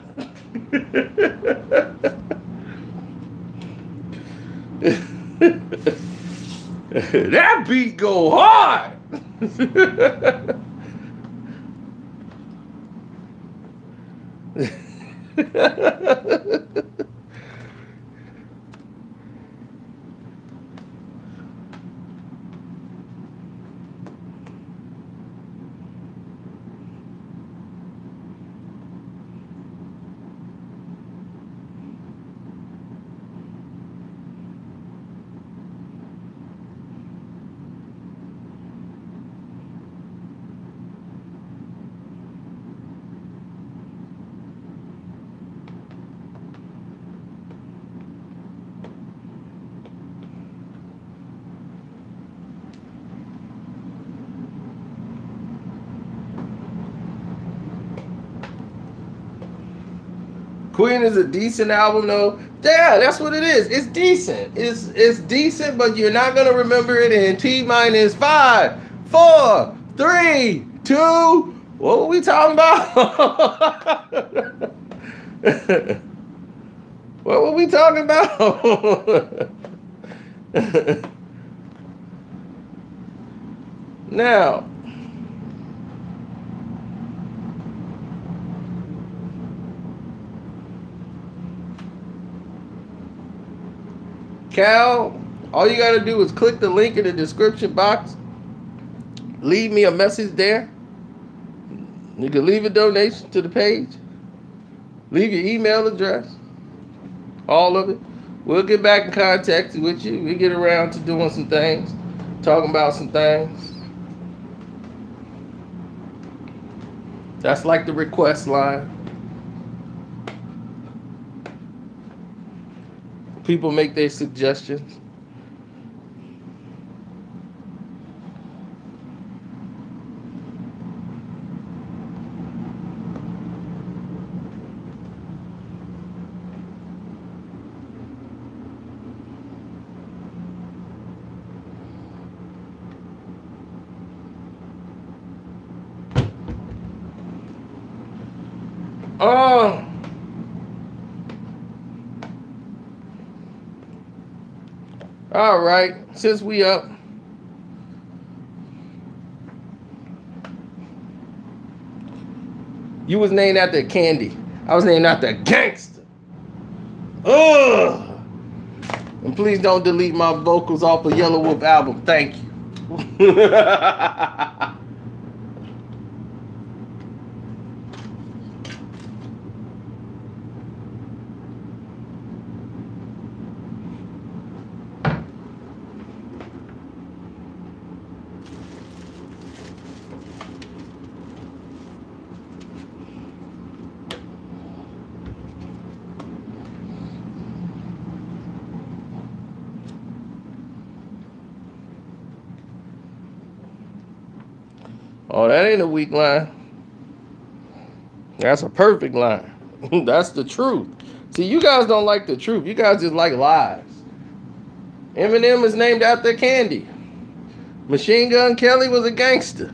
Speaker 1: That beat go hard. Queen is a decent album, though. Yeah, that's what it is. It's decent. It's decent, but you're not gonna remember it in T-minus 5, 4, 3, 2. What were we talking about? What were we talking about? Now. Cal, all you got to do is click the link in the description box. Leave me a message there. You can leave a donation to the page. Leave your email address. All of it. We'll get back in contact with you. We get around to doing some things. Talking about some things. That's like the request line. People make their suggestions. All right, since we up, You was named after candy. I was named after a gangster. Ugh. And please don't delete my vocals off of Yellow Wolf album. Thank you. Oh, that ain't a weak line. That's a perfect line. That's the truth. See, you guys don't like the truth. You guys just like lies. Eminem is named after candy. Machine Gun Kelly was a gangster.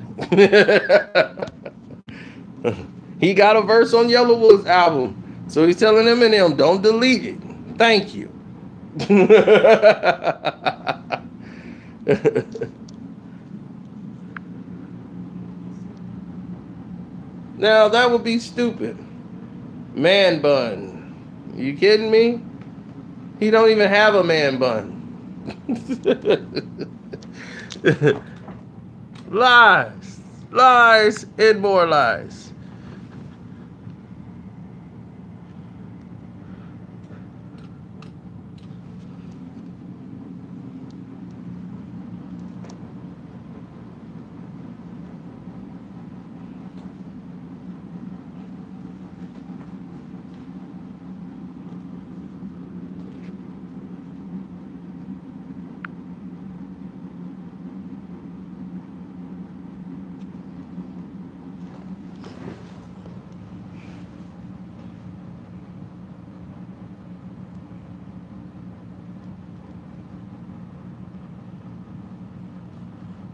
Speaker 1: He got a verse on Yellow Wolf's album. So he's telling Eminem, don't delete it. Thank you. Now, that would be stupid. Man bun. You kidding me? He don't even have a man bun. Lies. Lies and more lies.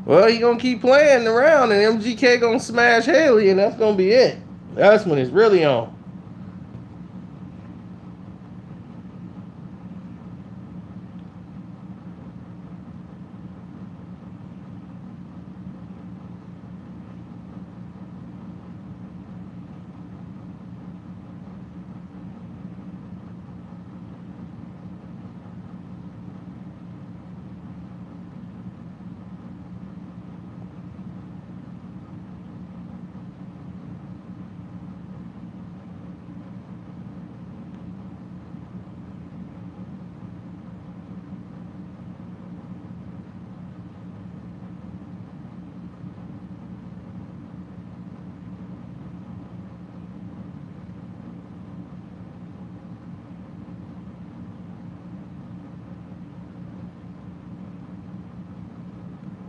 Speaker 1: Well, he gonna keep playing around, and MGK gonna smash Haley, and that's gonna be it. That's when it's really on.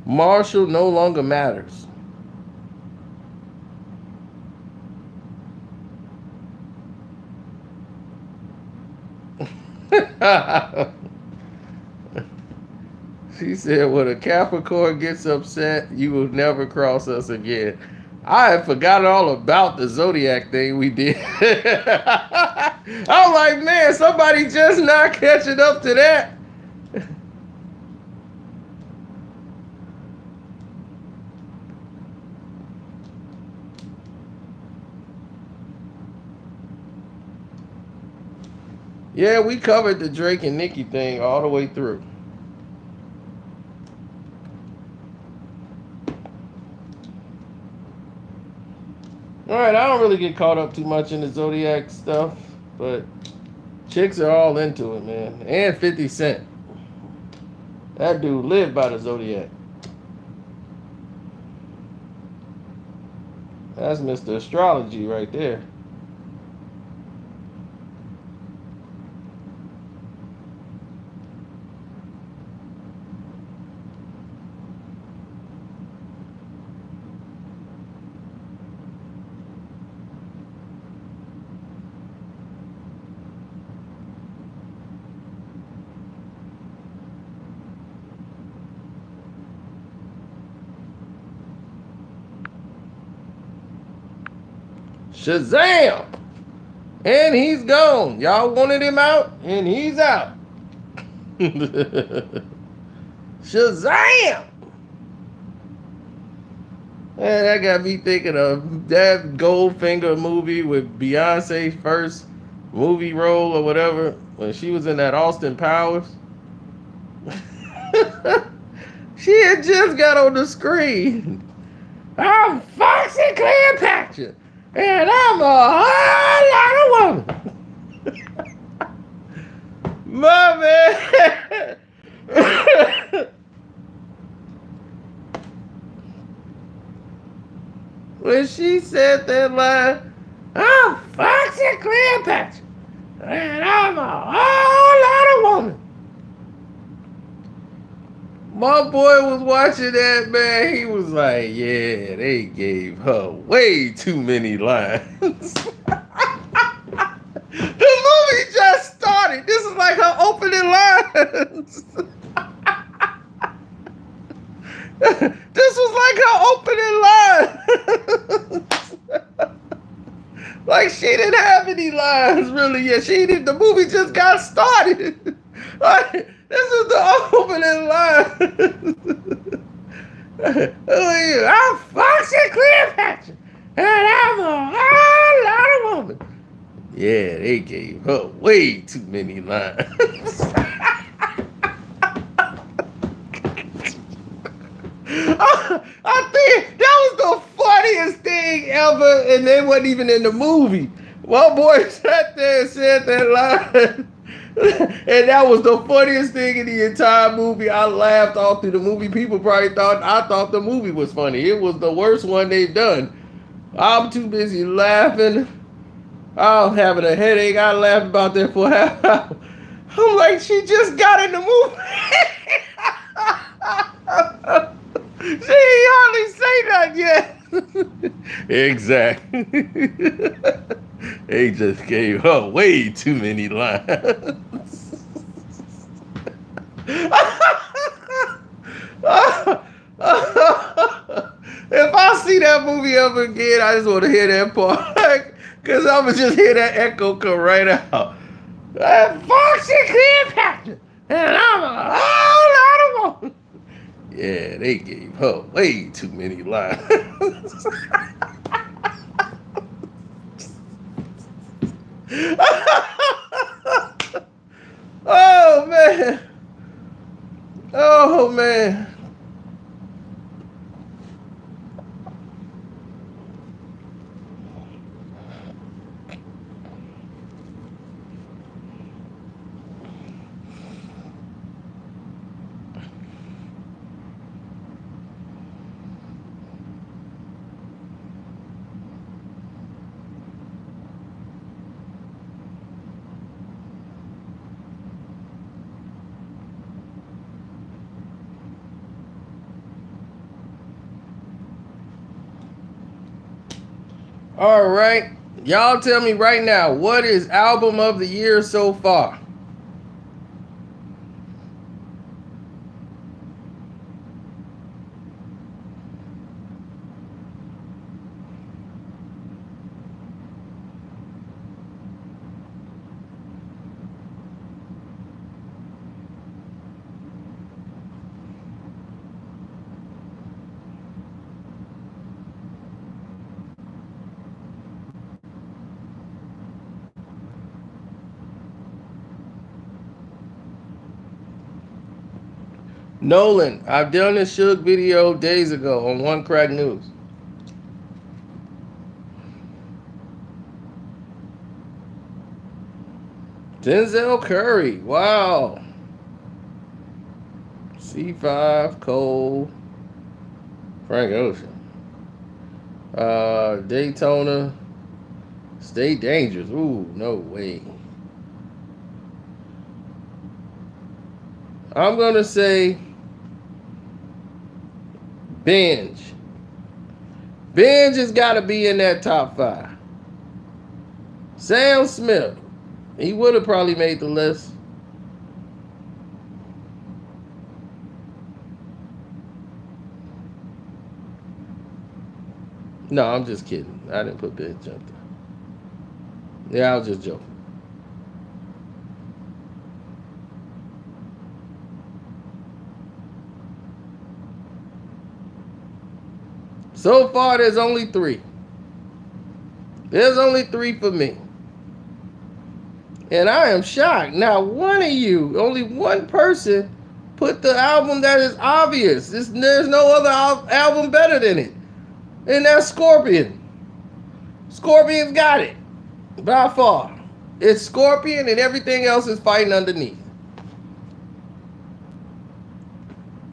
Speaker 1: Marshall no longer matters. She said, when a Capricorn gets upset, you will never cross us again. I had forgotten all about the Zodiac thing we did. I'm like, man, somebody just not catching up to that. Yeah, we covered the Drake and Nicki thing all the way through. All right, I don't really get caught up too much in the Zodiac stuff, but chicks are all into it, man. And 50 Cent. That dude lived by the Zodiac. That's Mr. Astrology right there. Shazam! And he's gone. Y'all wanted him out, and he's out. Shazam! Man, that got me thinking of that Goldfinger movie with Beyonce's first movie role or whatever when she was in that Austin Powers. She had just got on the screen. I'm Foxy Cleopatra, and I'm a whole lot of woman. My man. When she said that line, I'm Foxy Cleopatra, and I'm a whole lot of woman. My boy was watching that, man. He was like, yeah, they gave her way too many lines. The movie just started. This is like her opening lines. This was like her opening line. Like she didn't have any lines really yet. She didn't. The movie just got started. Like, this is the opening line. I'm Foxy Cleopatra, and I'm a whole lot of woman. Yeah, they gave her way too many lines. I think that was the funniest thing ever, and they wasn't even in the movie. My boy sat there and said that line, and that was the funniest thing in the entire movie. I laughed all through the movie. People probably thought I thought the movie was funny. It was the worst one they've done. I'm too busy laughing. I'm having a headache. I laughed about that for half an hour. I'm like, she just got in the movie. She ain't hardly say nothing yet. Exactly. They just gave her way too many lines. If I see that movie ever again, I just want to hear that part. Because I'm going to just hear that echo come right out. Foxy Cleopatra, and I'm a whole lot of woman. Yeah, they gave her way too many lines. Oh, man. Oh, man. All right. Y'all tell me right now, what is album of the year so far? Nolan, I've done this Suge video days ago on One Crack News. Denzel Curry, wow. C5, Cole, Frank Ocean. Daytona, Stay Dangerous. Ooh, no way. I'm going to say Binge. Binge has got to be in that top 5. Sam Smith. He would have probably made the list. No, I'm just kidding. I didn't put Binge up there. Yeah, I was just joking. So far, there's only 3. There's only 3 for me. And I am shocked. Now, one of you, only one person, put the album that is obvious. There's no other album better than it. And that's Scorpion. Scorpion's got it. By far. It's Scorpion and everything else is fighting underneath.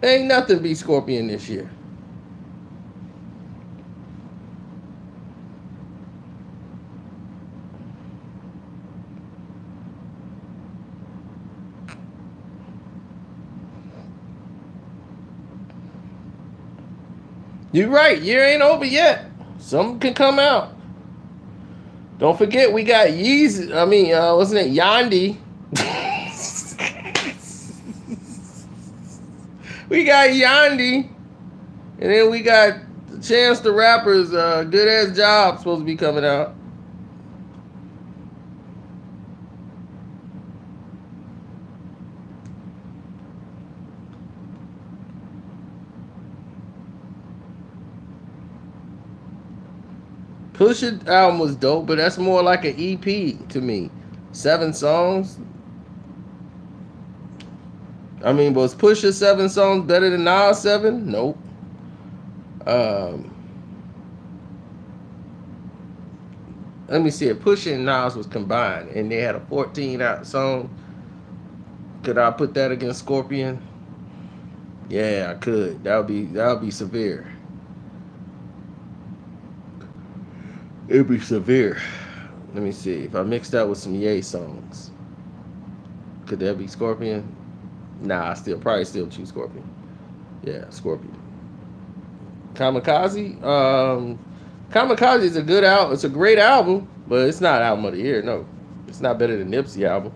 Speaker 1: Ain't nothing beat Scorpion this year. You're right. Year ain't over yet. Something can come out. Don't forget, we got Yeezy. I mean, wasn't it Yandi? We got Yandi. And then we got Chance the Rapper's Good Ass Job supposed to be coming out. Pusha album was dope, but that's more like an EP to me. 7 songs. I mean, was Pusha 7 songs better than Nas 7? Nope. Let me see. Pusha and Nas was combined, and they had a 14 out song. Could I put that against Scorpion? Yeah, I could. That would be severe. It'd be severe. Let me see. If I mixed that with some Ye songs, could that be Scorpion? Nah, I probably still choose Scorpion. Yeah, Scorpion. Kamikaze? Kamikaze is a good album. It's a great album, but it's not album of the year. No, it's not better than Nipsey album.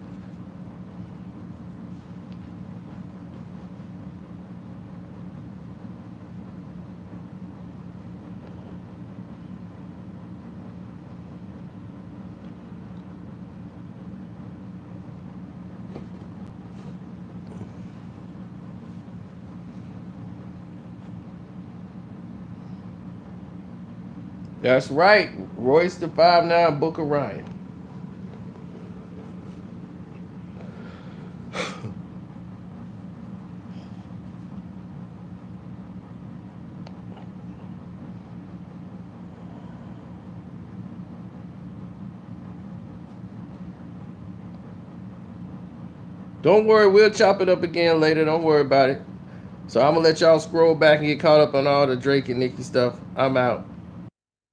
Speaker 1: That's right. Royce the 5'9", Booker Ryan. Don't worry, we'll chop it up again later. Don't worry about it. So I'm going to let y'all scroll back and get caught up on all the Drake and Nicki stuff. I'm out.